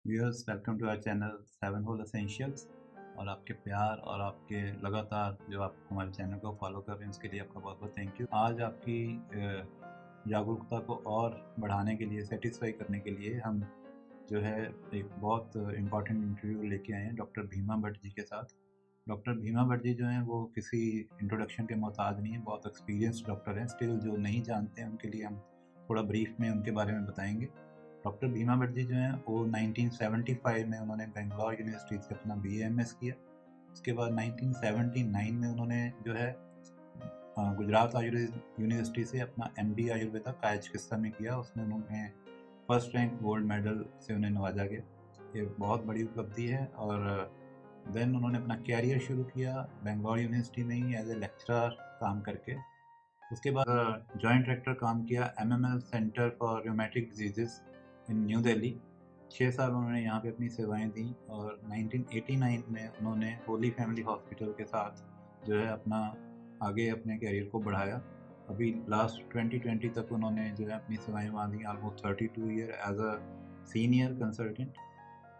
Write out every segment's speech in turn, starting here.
Viewers, welcome to our channel Seven Whole Essentials. और आपके प्यार और आपके लगातार जो आप हमारे चैनल को फॉलो कर रहे हैं उसके लिए आपका बहुत बहुत थैंक यू। आज आपकी जागरूकता को और बढ़ाने के लिए, सेटिस्फाई करने के लिए हम जो है एक बहुत इम्पॉर्टेंट इंटरव्यू लेके आए हैं डॉक्टर भीमा भट्ट जी के साथ। डॉक्टर भीमा भट्ट जी जो हैं वो किसी इंट्रोडक्शन के मोहताज नहीं है, बहुत एक्सपीरियंस्ड डॉक्टर हैं। स्टिल जो नहीं जानते हैं उनके लिए हम थोड़ा ब्रीफ में उनके बारे में बताएंगे। डॉक्टर भीमा भट्ट जी जो हैं वो 1975 में उन्होंने बेंगलोर यूनिवर्सिटी से अपना BA MS किया। उसके बाद 1979 में उन्होंने जो है गुजरात आयुर्वेद यूनिवर्सिटी से अपना MD आयुर्वेदा काया चिकित्सा में किया। उसमें उन्होंने फर्स्ट रैंक गोल्ड मेडल से उन्हें नवाजा गया। ये बहुत बड़ी उपलब्धि है। और देन उन्होंने अपना कैरियर शुरू किया बेंगलोर यूनिवर्सिटी में ही एज ए लेक्चरर काम करके। उसके बाद जॉइंट डायरेक्टर काम किया MML centre for rheumatic disease in new Delhi. 6 साल उन्होंने यहाँ पे अपनी सेवाएं दी। और 1989 में उन्होंने होली फैमिली हॉस्पिटल के साथ जो है अपना आगे अपने कैरियर को बढ़ाया। अभी लास्ट 2020 तक उन्होंने जो है अपनी सेवाएं वहाँ दी, almost 32 year as a senior consultant.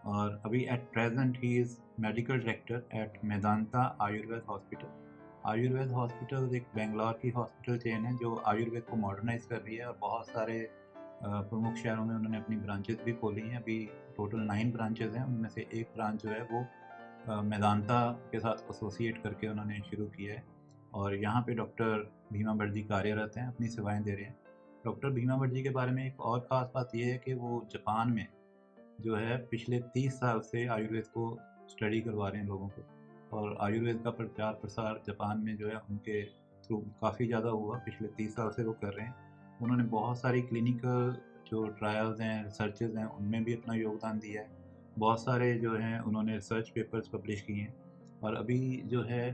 और अभी at present he is medical director at Medanta Ayurveda hospital. Ayurveda hospital एक बेंगलोर की हॉस्पिटल चेन है जो आयुर्वेद को मॉडर्नाइज कर रही है और बहुत सारे प्रमुख शहरों में उन्होंने अपनी ब्रांचेस भी खोली हैं। अभी टोटल 9 ब्रांचेस हैं, उनमें से एक ब्रांच जो है वो मेदांता के साथ एसोसिएट करके उन्होंने शुरू किया है। और यहाँ पे डॉक्टर भीमा भट्ट जी कार्यरत हैं, अपनी सेवाएं दे रहे हैं। डॉक्टर भीमा भट्ट जी के बारे में एक और ख़ास बात ये है कि वो जापान में जो है पिछले 30 साल से आयुर्वेद को स्टडी करवा रहे हैं लोगों को। और आयुर्वेद का प्रचार प्रसार जापान में जो है उनके थ्रू काफ़ी ज़्यादा हुआ, पिछले 30 साल से वो कर रहे हैं। उन्होंने बहुत सारी क्लिनिकल जो ट्रायल्स हैं, रिसर्चेज हैं, उनमें भी अपना योगदान दिया है। बहुत सारे जो हैं उन्होंने रिसर्च पेपर्स पब्लिश किए हैं। और अभी जो है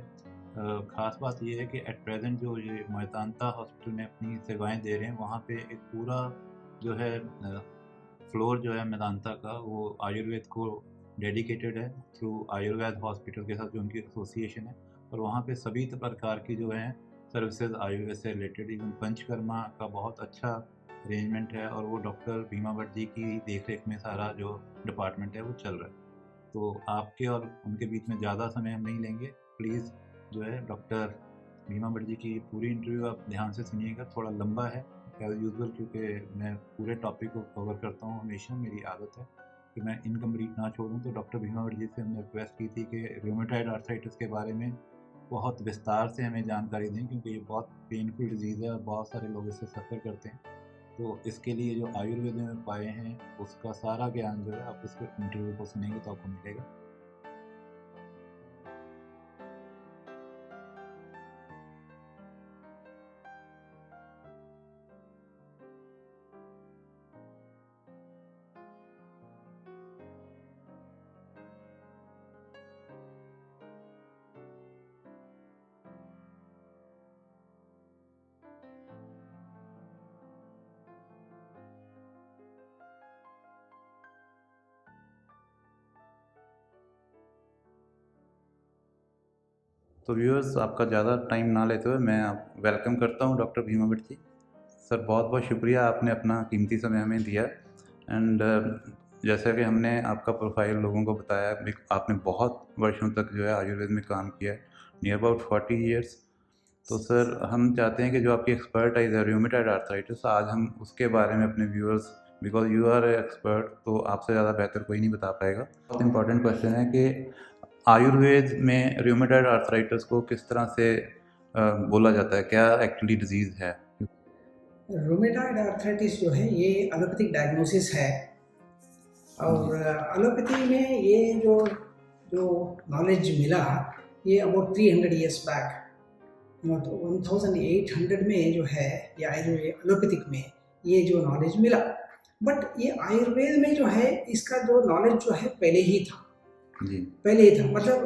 ख़ास बात ये है कि एट प्रेजेंट जो ये मेदांता हॉस्पिटल में अपनी सेवाएं दे रहे हैं, वहाँ पे एक पूरा जो है फ्लोर जो है मेदांता का वो आयुर्वेद को डेडिकेटेड है थ्रू आयुर्वेद हॉस्पिटल के साथ जो उनकी एसोसिएशन है। और वहाँ पे सभी प्रकार की जो है सर्विसेज आयुर्वेद से रिलेटेड, इवन पंचकर्मा का बहुत अच्छा अरेंजमेंट है। और वो डॉक्टर भीमा भट्ट जी की देख रेख में सारा जो डिपार्टमेंट है वो चल रहा है। तो आपके और उनके बीच में ज़्यादा समय हम नहीं लेंगे। प्लीज़ जो है डॉक्टर भीमा भट्ट जी की पूरी इंटरव्यू आप ध्यान से सुनिएगा। थोड़ा लंबा है एज़ यूजुअल, क्योंकि मैं पूरे टॉपिक को कवर करता हूँ हमेशा, मेरी आदत है कि मैं इनकम्प्लीट ना छोड़ूं। तो डॉक्टर भीमा भट्ट जी से हमने रिक्वेस्ट की थी कि रूमेटॉइड आर्थराइटिस के बारे में बहुत विस्तार से हमें जानकारी दें, क्योंकि ये बहुत पेनफुल डिजीज़ है और बहुत सारे लोग इससे सफ़र करते हैं। तो इसके लिए जो आयुर्वेद में उपाय हैं उसका सारा ज्ञान जो है आप इस इंटरव्यू को सुनेंगे तो आपको मिलेगा। तो व्यूअर्स, आपका ज़्यादा टाइम ना लेते हुए मैं आप वेलकम करता हूँ डॉक्टर भीमा भट्ट जी। सर, बहुत बहुत शुक्रिया, आपने अपना कीमती समय हमें दिया। एंड जैसा कि हमने आपका प्रोफाइल लोगों को बताया, आपने बहुत वर्षों तक जो है आयुर्वेद में काम किया है, नियर अबाउट 40 ईयर्स। तो सर, हम चाहते हैं कि जो आपकी एक्सपर्टाइज है रूमेटॉइड आर्थराइटिस, आज हम उसके बारे में अपने viewers, because you are expert, तो आपसे ज़्यादा बेहतर कोई नहीं बता पाएगा। बहुत इंपॉर्टेंट क्वेश्चन है कि आयुर्वेद में रूमेटॉइड आर्थराइटिस को किस तरह से बोला जाता है, क्या एक्चुअली डिजीज़ है? रोमेटॉइड आर्थराइटिस जो है ये एलोपैथिक डायग्नोसिस है। और एलोपैथी में ये जो जो नॉलेज मिला ये अबाउट 300 ईयर्स बैक, तो 1800 में जो है ये एलोपैथिक में ये जो नॉलेज मिला। बट ये आयुर्वेद में जो है इसका जो नॉलेज जो है पहले ही था। जी। पहले ही था मतलब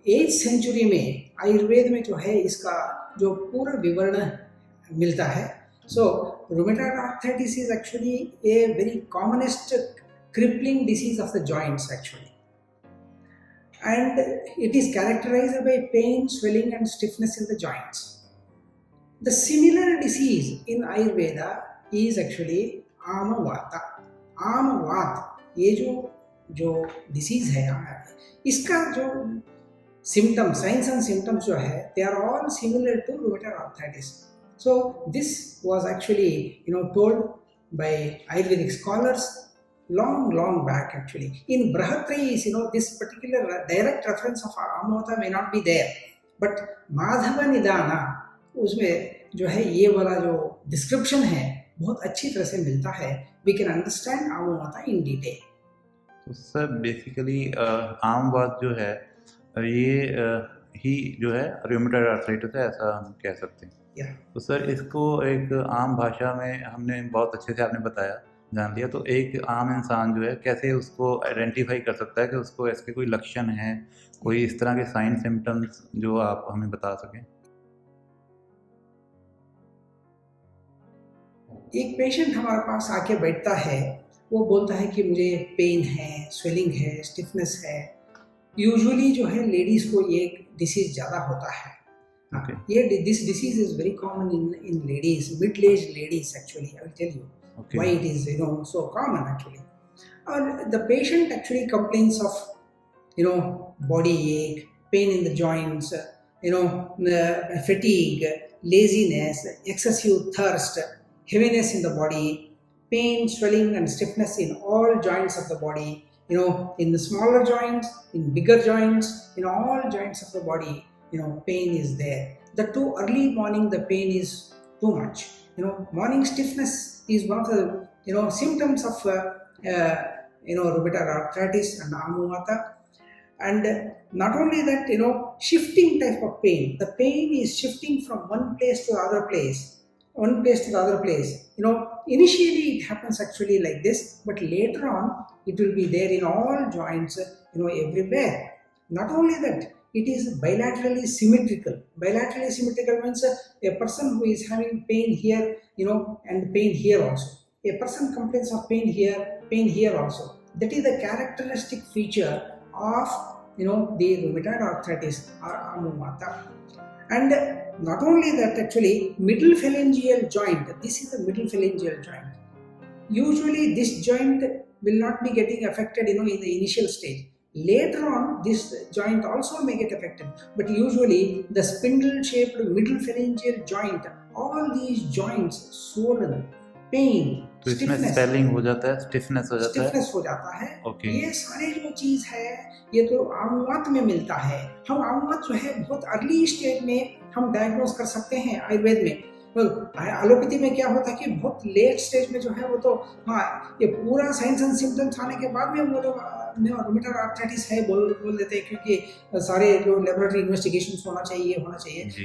8th सेंचुरी में आयुर्वेद में जो है इसका जो पूरा विवरण मिलता है। So rheumatoid arthritis is actually a very commonest crippling disease of the joints actually, and it is characterized by pain, swelling and stiffness in the joints. The similar disease in Ayurveda is actually Amavata. Amavata, ये जो जो disease है, इसका जो symptoms, signs and symptoms जो है, they are all similar to rheumatoid arthritis. So this was actually told by Ayurvedic scholars long back actually. In Brahatrayis, this particular direct reference of Amavata may not be there, but Madhava Nidana उसमें जो है ये वाला जो description है बहुत अच्छी तरह से मिलता है. We can understand Amavata in detail. तो सर बेसिकली आम बात जो है ये ही जो है रूमेटॉइड आर्थराइटिस है, ऐसा हम कह सकते हैं. Yeah. तो सर इसको एक आम भाषा में हमने बहुत अच्छे से आपने बताया, जान लिया. तो एक आम इंसान जो है कैसे उसको आइडेंटिफाई कर सकता है कि उसको इसके कोई लक्षण हैं, कोई इस तरह के साइन सिम्टम्स जो आप हमें बता सकें? एक पेशेंट हमारे पास आके बैठता है, वो बोलता है कि मुझे पेन है, स्वेलिंग है, स्टिफनेस है. यूजुअली जो है लेडीज को ये डिसीज ज़्यादा होता है. Okay. ये this disease is very common in ladies, middle age ladies actually. I will tell you Okay. why it is so common actually. And the patient actually complains of body ache, pain in the joints, fatigue, laziness, excessive thirst, heaviness in the body, pain, swelling and stiffness in all joints of the body, in the smaller joints, in bigger joints, in all joints of the body, pain is there. The too early morning the pain is too much. Morning stiffness is one of the symptoms of rheumatoid arthritis and Amavata. And not only that, shifting type of pain. The pain is shifting from one place to the other place. Initially it happens actually like this, but later on it will be there in all joints, everywhere. Not only that, it is bilaterally symmetrical. Bilaterally symmetrical means a person who is having pain here, and pain here also. A person complains of pain here also. That is the characteristic feature of the rheumatoid arthritis or Amavata. And not only that, actually middle phalangeal joint, this is the middle phalangeal joint. Usually this joint will not be getting affected in the initial stage. Later on this joint also may get affected, but usually the spindle shaped middle phalangeal joint, all these joints swollen, pain, तो इसमें swelling हो जाता है, stiffness हो जाता है. Okay. ये सारे जो चीज है ये तो आमुवात में मिलता है. हम आमुवात जो है बहुत अर्ली स्टेज में हम डायग्नोज कर सकते हैं आयुर्वेद में. एलोपैथी में क्या होता है कि बहुत लेट स्टेज में जो है वो तो ये पूरा साइंस एंड सिम्टम्स आने के बाद में वो लोग रूमेटॉइड आर्थराइटिस है बोल देते हैं, क्योंकि सारे जो लेबोरेटरी इन्वेस्टिगेशंस होना चाहिए.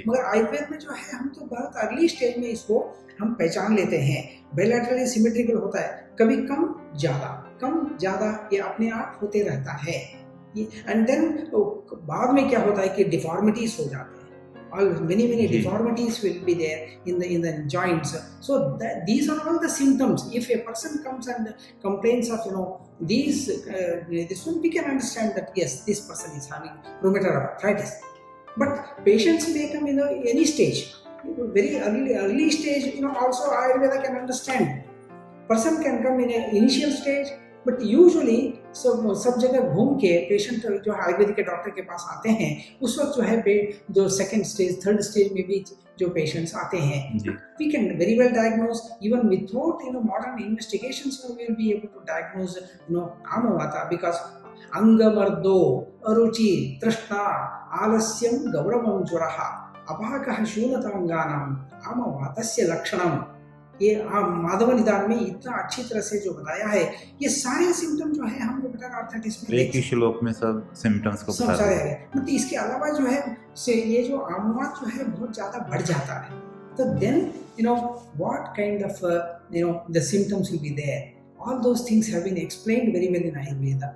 मगर आयुर्वेद में जो है हम तो बहुत अर्ली स्टेज में इसको हम पहचान लेते हैं. बायलैटरली सिमेट्रिकल होता है, कभी कम ज़्यादा ये अपने आप होते रहता है. एंड देन बाद में क्या होता है कि डिफॉर्मिटीज हो जाते हैं. Many deformities will be there in the joints. So these are all the symptoms. If a person comes and complains of these, this one we can understand that yes, this person is having rheumatoid arthritis. But patients may come in any stage, very early stage. Also Ayurveda can understand. Person can come in an initial stage, but usually सब जगह घूम के patient जो आयुर्वेदिक के doctor के पास आते हैं उस वक्त जो है जो सेकंड स्टेज थर्ड स्टेज में भी जो पेशेंट्स आते हैं, we can very well diagnose even without modern investigations we will be able to diagnose Amavata, because अंगमर्दो अरुचि तृष्णा आलस्यम गौरवम ज्वरः अपाकः शूलतांगानाम Amavataस्य लक्षणम. ये माधव निदान में इतना अच्छी तरह से जो बताया है, ये सारे सिम्टम जो है हम रूमेटॉइड आर्थराइटिस में एक ही श्लोक में सब सिम्टम्स को बता रहे हैं. मतलब इसके अलावा जो है से ये जो आमुवात जो है बहुत ज़्यादा बढ़ जाता है. तो then what kind of the symptoms will be there. All those things have been explained very well in Ayurveda.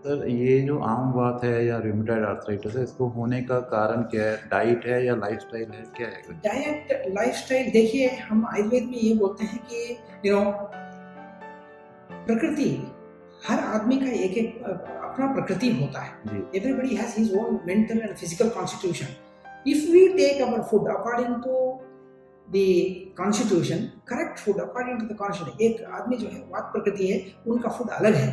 Sir ये जो आम बात है या रूमेटॉइड आर्थराइटिस है, इसको होने का कारण क्या है? डाइट है या लाइफस्टाइल है, क्या है कुछ? डाइट लाइफस्टाइल देखिए, हम आयुर्वेद में ये बोलते हैं कि प्रकृति, हर आदमी का एक एक अपना प्रकृति होता है. Everybody has his own mental and physical constitution. If we take our food according to the constitution, correct food according to the constitution, एक आदमी जो है वात प्रकृति है, उनका फूड अलग है.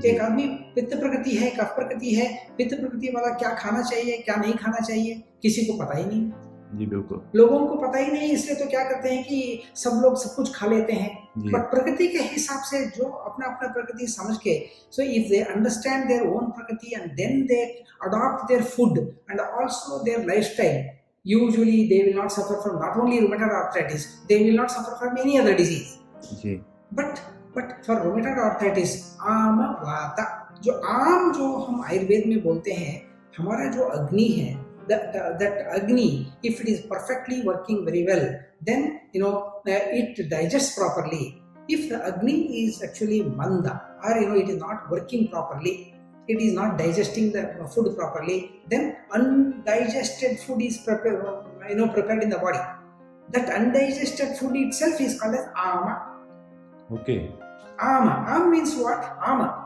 एक आदमी पित्त प्रकृति है, कफ प्रकृति है, पित्त प्रकृति वाला क्या खाना चाहिए क्या नहीं खाना चाहिए किसी को पता ही नहीं. जी बिल्कुल, लोगों को पता ही नहीं, इसलिए तो क्या करते हैं कि सब लोग सब कुछ खा लेते हैं. बट प्रकृति के हिसाब से जो अपना अपना प्रकृति समझ के, so if they understand their own prakriti and then they adopt their food and also their lifestyle, usually they will not suffer from not only rheumatoid arthritis, they will not suffer from any other disease. जी. but for rheumatoid arthritis, आम वाता, जो आम जो हम आयुर्वेद में बोलते हैं, हमारा जो अग्नि है, that agni, if it is perfectly working very well, then it digests properly. If the agni is actually manda, or it is not working properly, it is not digesting the food properly, then undigested food is prepared in the body. That undigested food itself is called as ama. Okay. Am means what? Ama.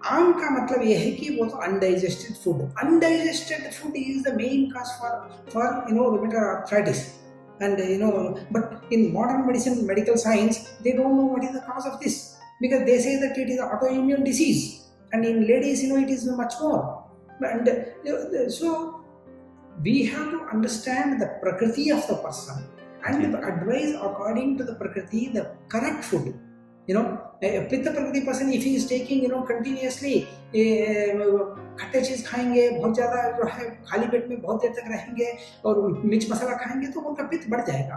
आम का मतलब यह है कि वो तो undigested food. Undigested food is the main cause for rheumatoid arthritis. And but in modern medicine, medical science, they don't know what is the cause of this, because they say that it is an autoimmune disease, and in ladies it is much more. And so we have to understand the prakriti of the person and advise according to the prakriti the correct food. पित्त प्रकृति person, if he is taking continuously खट्टे चीज खाएंगे, बहुत ज्यादा जो है खाली पेट में बहुत देर तक रहेंगे और मिर्च मसाला खाएंगे, तो उनका पित्त बढ़ जाएगा.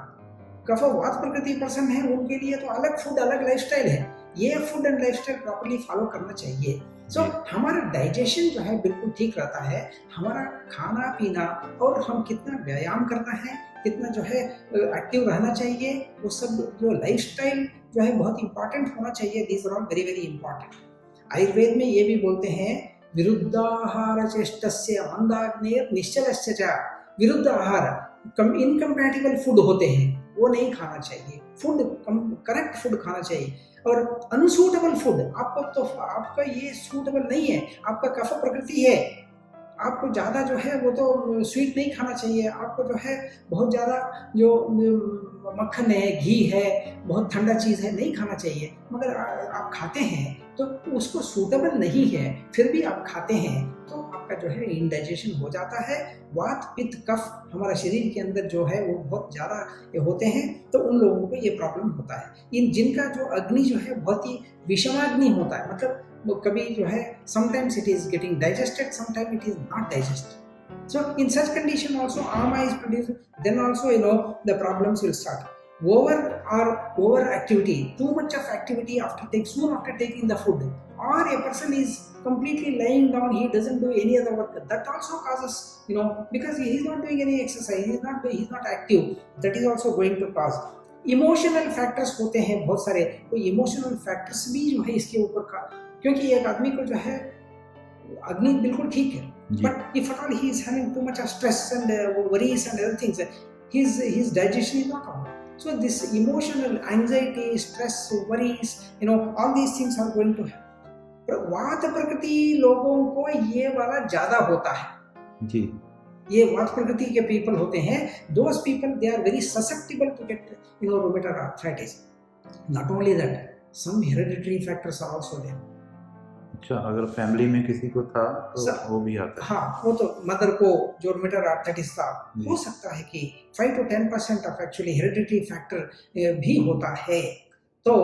कफ वात प्रकृति पर्सन है, उनके लिए तो अलग फूड अलग लाइफस्टाइल है. ये food and lifestyle properly follow करना चाहिए. सो हमारा डाइजेशन जो है बिल्कुल ठीक रहता है. हमारा खाना पीना और हम कितना व्यायाम करना है, कितना जो है एक्टिव रहना चाहिए, वो सब जो लाइफस्टाइल जो है बहुत इंपॉर्टेंट होना चाहिए. These are all very very important. Ayurveda में ये भी बोलते हैं विरुद्धाहार चेष्टस्य मंदाग्नेर निश्चलस्य च. विरुद्ध आहार, इनकम्पैटिबल फूड होते हैं, वो नहीं खाना चाहिए. फूड करेक्ट फूड खाना चाहिए. और अनसूटेबल फूड, आपका ये सूटेबल नहीं है, आपका कफ प्रकृति है, आपको ज़्यादा जो है वो तो स्वीट नहीं खाना चाहिए. आपको जो है बहुत ज़्यादा जो मक्खन है, घी है, बहुत ठंडा चीज़ है, नहीं खाना चाहिए. मगर आप खाते हैं तो उसको सूटेबल नहीं है, फिर भी आप खाते हैं, तो आपका जो है इंडाइजेशन हो जाता है. वात पित्त कफ हमारा शरीर के अंदर जो है वो बहुत ज़्यादा होते हैं, तो उन लोगों को ये प्रॉब्लम होता है. जिनका जो अग्नि जो है बहुत ही विषमाग्नि होता है, मतलब वो कभी जो है sometimes it is getting digested, sometimes it is not digested. So in such condition also ama is produced, then also the problems will start. Over activity, too much of activity soon after taking the food, or a person is completely lying down, he doesn't do any other work, that also causes, because he is not doing any exercise, he is not active, that is also going to cause. Emotional factors होते हैं बहुत सारे, तो emotional factors भी जो है इसके ऊपर क्योंकि एक आदमी को जो है अग्नि बिल्कुल ठीक है, but if at all he is having too much stress and worries and other things, his digestion is not on. So this emotional anxiety, stress, worries, all these things are going to happen. वात प्रकृति लोगों को ये वाला ज्यादा होता है जी. ये वात प्रकृति के पीपल होते हैं, those people they are very susceptible to get rheumatoid arthritis. Not only that, some hereditary factors are also there. अच्छा, अगर फैमिली में किसी को था तो वो भी आता है. हाँ, वो तो मदर को जो rheumatoid arthritis था, हो सकता है कि 5 to 10% of actually hereditary factor भी होता है. तो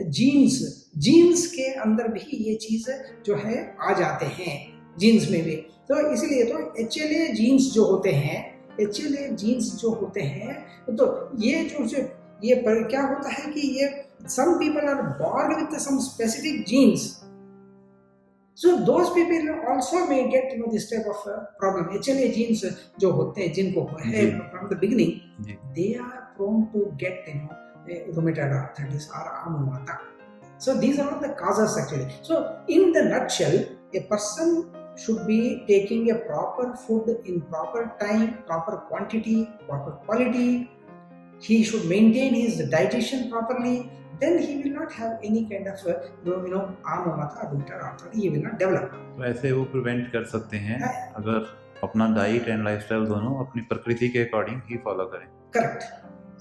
जीन्स के अंदर भी ये चीज जो है आ जाते हैं, जीन्स में भी. तो इसलिए तो HLA जीन्स जो होते हैं, तो ये क्या होता है कि ये some people are born with some specific genes. So those people also may get this type of problem. HLA genes जो होते हैं, जिनको है from the beginning, they are prone to get rheumatoid arthritis or आम वाता. So these are the causes actually. So in the nutshell, a person should be taking a proper food in proper time, proper quantity, proper quality. He should maintain his digestion properly. Then he will not have any kind of आम माता rheumatoid arthritis. He will not develop. तो ऐसे वो prevent कर सकते हैं अगर अपना डाइट एंड लाइफस्टाइल दोनों अपनी प्रकृति के अकॉर्डिंग ही फॉलो करें। करेक्ट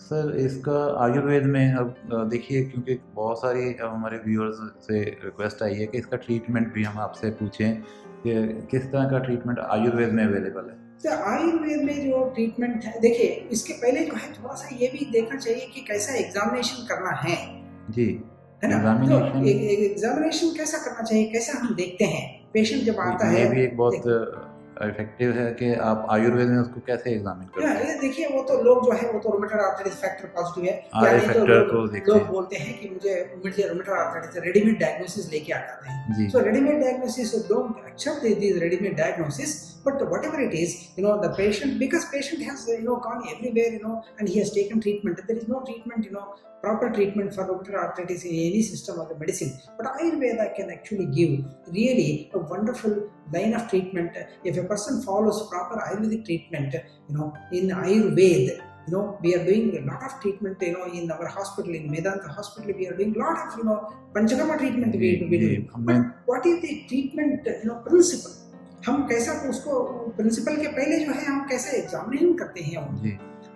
सर इसका आयुर्वेद में अब देखिए, क्योंकि बहुत सारी हमारे व्यूअर्स से रिक्वेस्ट आई है कि इसका ट्रीटमेंट भी हम आपसे पूछें कि किस तरह का ट्रीटमेंट आयुर्वेद में अवेलेबल है। तो आयुर्वेद में जो ट्रीटमेंट है, देखिए इसके पहले जो है थोड़ा सा ये भी देखना चाहिए कि कैसा एग्जामिनेशन करना है जी, है ना। तो एग्जामिनेशन कैसा करना चाहिए, कैसा हम देखते हैं पेशेंट जब आता है। ये भी एक बहुत इफेक्टिव है कि आप आयुर्वेद में उसको कैसे एग्जामिन करते हैं। देखिए वो तो लोग जो है वो तो रूमेटॉइड आर्थराइटिस फैक्टर पॉजिटिव है, यानी तो लोग बोलते हैं कि मुझे रूमेटॉइड आर्थराइटिस, रेडीमेड डायग्नोसिस लेके आ जाते हैं। So readymade diagnosis, don't accept this readymade diagnosis, but whatever it is, the patient, because patient has gone everywhere, and he has taken treatment. There is no treatment, proper treatment for rheumatoid arthritis in any system of the medicine. But Ayurveda can actually give really a wonderful line of treatment. If a person follows proper Ayurvedic treatment, in Ayurveda, we are doing a lot of treatment, in our hospital, in Medanta hospital, we are doing a lot of, Panchakama treatment we do. But what is the treatment, principle? हम कैसा उसको principal के पहले जो है हम कैसे examination करते हैं,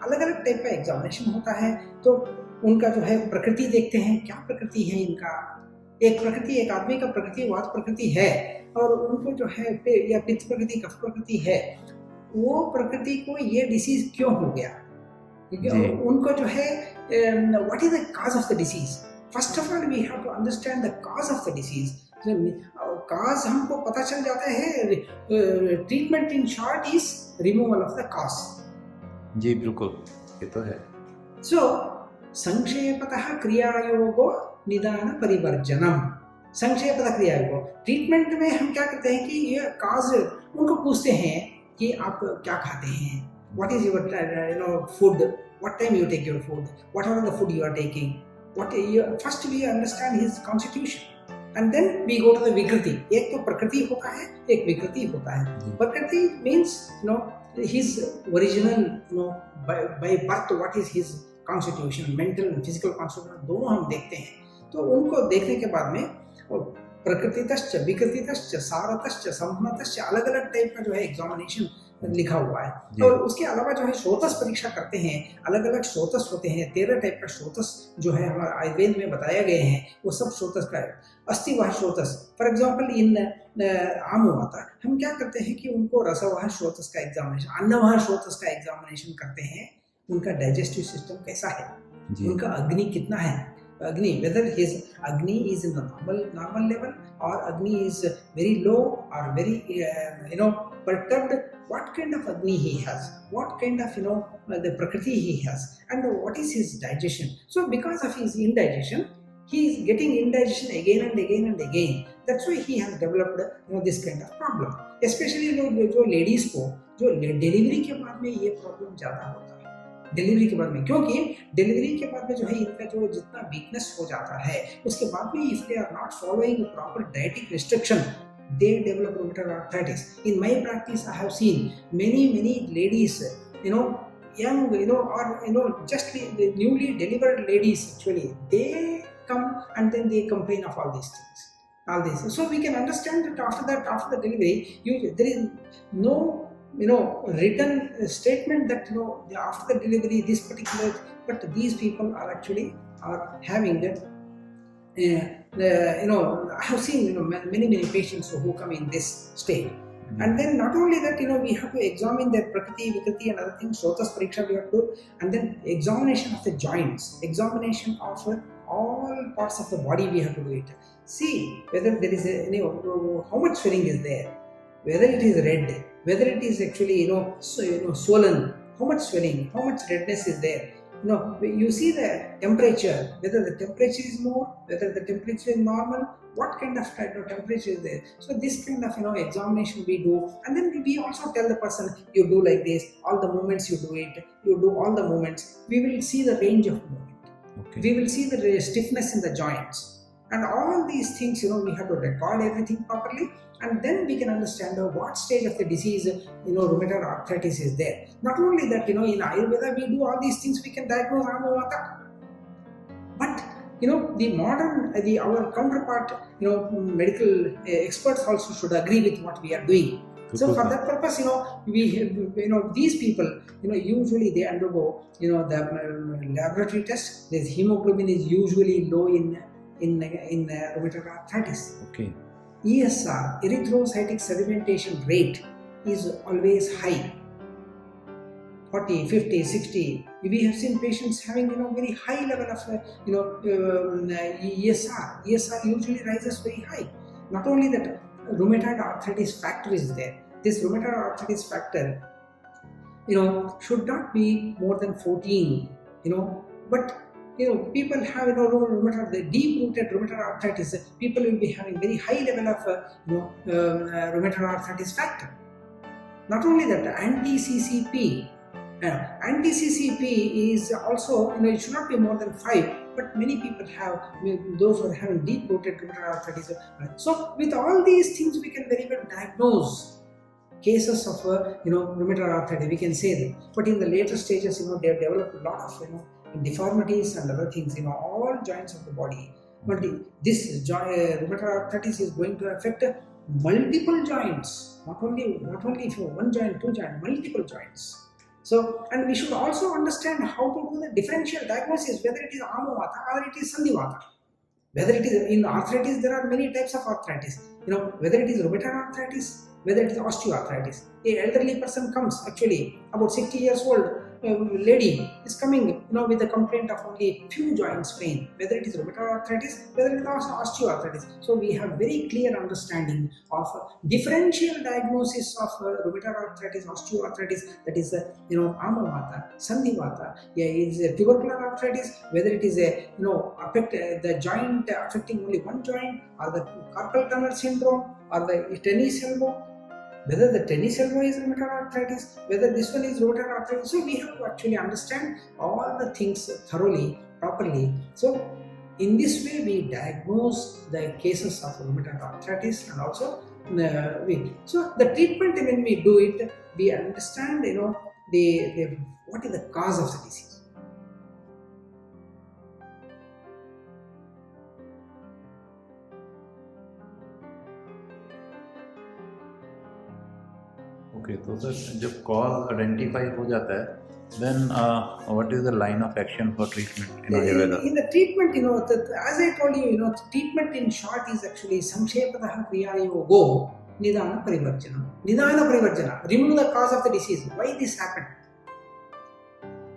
अलग अलग टाइप का एग्जामिनेशन होता है। तो उनका जो है प्रकृति देखते हैं, क्या प्रकृति है इनका। एक आदमी का प्रकृति वात प्रकृति है, और उनको जो है या पित्त प्रकृति कफ प्रकृति है, वो प्रकृति को ये डिसीज क्यों हो गया, क्योंकि उनको जो है what is the cause of the disease. First of all we have to understand the cause of the disease. Cause हमको पता चल जाता है, treatment in short is removal of the cause. जी बिल्कुल, ये तो है। सो संक्षेपतः क्रियायोगो निदान परिवर्जनम। संक्षेपतः क्रियायोग ट्रीटमेंट में हम क्या करते हैं कि ये काज उनको पूछते हैं कि आप क्या खाते हैं, what is your food, what time you take your food, what are the food you are taking, first we understand his constitution and then we go to the vikriti. एक तो प्रकृति होता है, एक विकृति होता है। प्रकृति means his original, by birth what is his constitution, mental and physical constitution, दोनों हम देखते हैं। तो उनको देखने के बाद में प्रकृतितश्च विकृतितश्च सारतश्च संहनतश्च अलग अलग टाइप का जो है एग्जामिनेशन लिखा हुआ है। और उसके अलावा जो है श्रोतस परीक्षा करते हैं, अलग अलग श्रोतस होते हैं, 13 टाइप का श्रोतस जो है हमारे आयुर्वेद में बताया गए हैं, वो सब श्रोतस का है। अस्थिवाह श्रोतस, फॉर एग्जाम्पल इन आम माता हम क्या करते हैं कि उनको रसवाह श्रोतस का एग्जामिनेशन, अन्नवाह श्रोतस का एग्जामिनेशन करते हैं। उनका डाइजेस्टिव सिस्टम कैसा है, उनका अग्नि कितना है, अग्नि whether his agni is in the normal level or agni is very low or very perturbed, what kind of agni he has, what kind of the prakriti he has, and what is his digestion. So because of his indigestion, he is getting indigestion again and again and again. That's why he has developed this kind of problem. Especially जो ladies को जो delivery के बाद में ये problem ज्यादा होता है, डिलीवरी के बाद में, क्योंकि डिलीवरी के बाद में जो है इनका जो जितना वीकनेस हो जाता है उसके बाद में if they are not following proper dietic restriction they develop rheumatoid arthritis. In my practice I have seen many ladies, young, or just the newly delivered ladies, actually they come and then they complain of all these things, all this. So we can understand that after the delivery there is no written statement that after the delivery this particular, but these people are actually having I have seen many patients who come in this state. And then not only that, we have to examine their prakriti, vikriti and other things. Sotas pariksha we have to do, and then examination of the joints, examination of all parts of the body we have to do it. See whether there is how much swelling is there, whether it is red, whether it is actually swollen, how much swelling, how much redness is there. You see the temperature, whether the temperature is more, whether the temperature is normal, what kind of temperature is there. So this kind of examination we do, and then we also tell the person, you do like this, all the movements you do it, you do all the movements. We will see the range of movement. Okay. We will see the stiffness in the joints, And all these things, we have to record everything properly, and then we can understand what stage of the disease, rheumatoid arthritis is there. Not only that, in Ayurveda we do all these things, we can diagnose Amavata. But the modern, our counterpart, medical experts also should agree with what we are doing. So for that purpose, we have, these people, usually they undergo, the laboratory test. This hemoglobin is usually low in rheumatoid arthritis. Okay. ESR, erythrocytic sedimentation rate, is always high. 40, 50, 60. We have seen patients having, very high level of, ESR. ESR usually rises very high. Not only that, rheumatoid arthritis factor is there. This rheumatoid arthritis factor, should not be more than 14, but people have, the deep-rooted rheumatoid arthritis. People will be having very high level of, rheumatoid arthritis factor. Not only that, anti-CCP. Anti-CCP is also, it should not be more than 5, but many people have, those who are having deep-rooted rheumatoid arthritis. So with all these things, we can very well diagnose cases of, rheumatoid arthritis, we can say that. But in the later stages, they have developed a lot of, deformities and other things, all joints of the body. But this rheumatoid arthritis is going to affect multiple joints, not only for one joint, two joints, multiple joints. So, and we should also understand how to do the differential diagnosis, whether it is Amavata or it is Sandhivata. Whether it is in arthritis, there are many types of arthritis. Whether it is rheumatoid arthritis, whether it is osteoarthritis. An elderly person comes, actually about 60 years old, lady is coming, with a complaint of only few joints pain, whether it is rheumatoid arthritis, whether it is osteoarthritis. So we have very clear understanding of differential diagnosis of rheumatoid arthritis, osteoarthritis, that is Amavata, Sandhivata. Is tubercular arthritis, whether it is the joint affecting only one joint, or the carpal tunnel syndrome, or the tennis elbow. Whether the tennis elbow is rheumatoid arthritis, whether this one is rheumatoid arthritis. So we have to actually understand all the things thoroughly, properly. So in this way, we diagnose the cases of rheumatoid arthritis, and also so the treatment, when we do it, we understand, what is the cause of the disease. Okay, तो sir जब cause identify हो जाता है, then what is the line of action for treatment in Ayurveda? In the treatment, as I told you, treatment in short is actually samkshepadah kriyayogo nidana parivarjana. Remove the cause of the disease. Why this happened?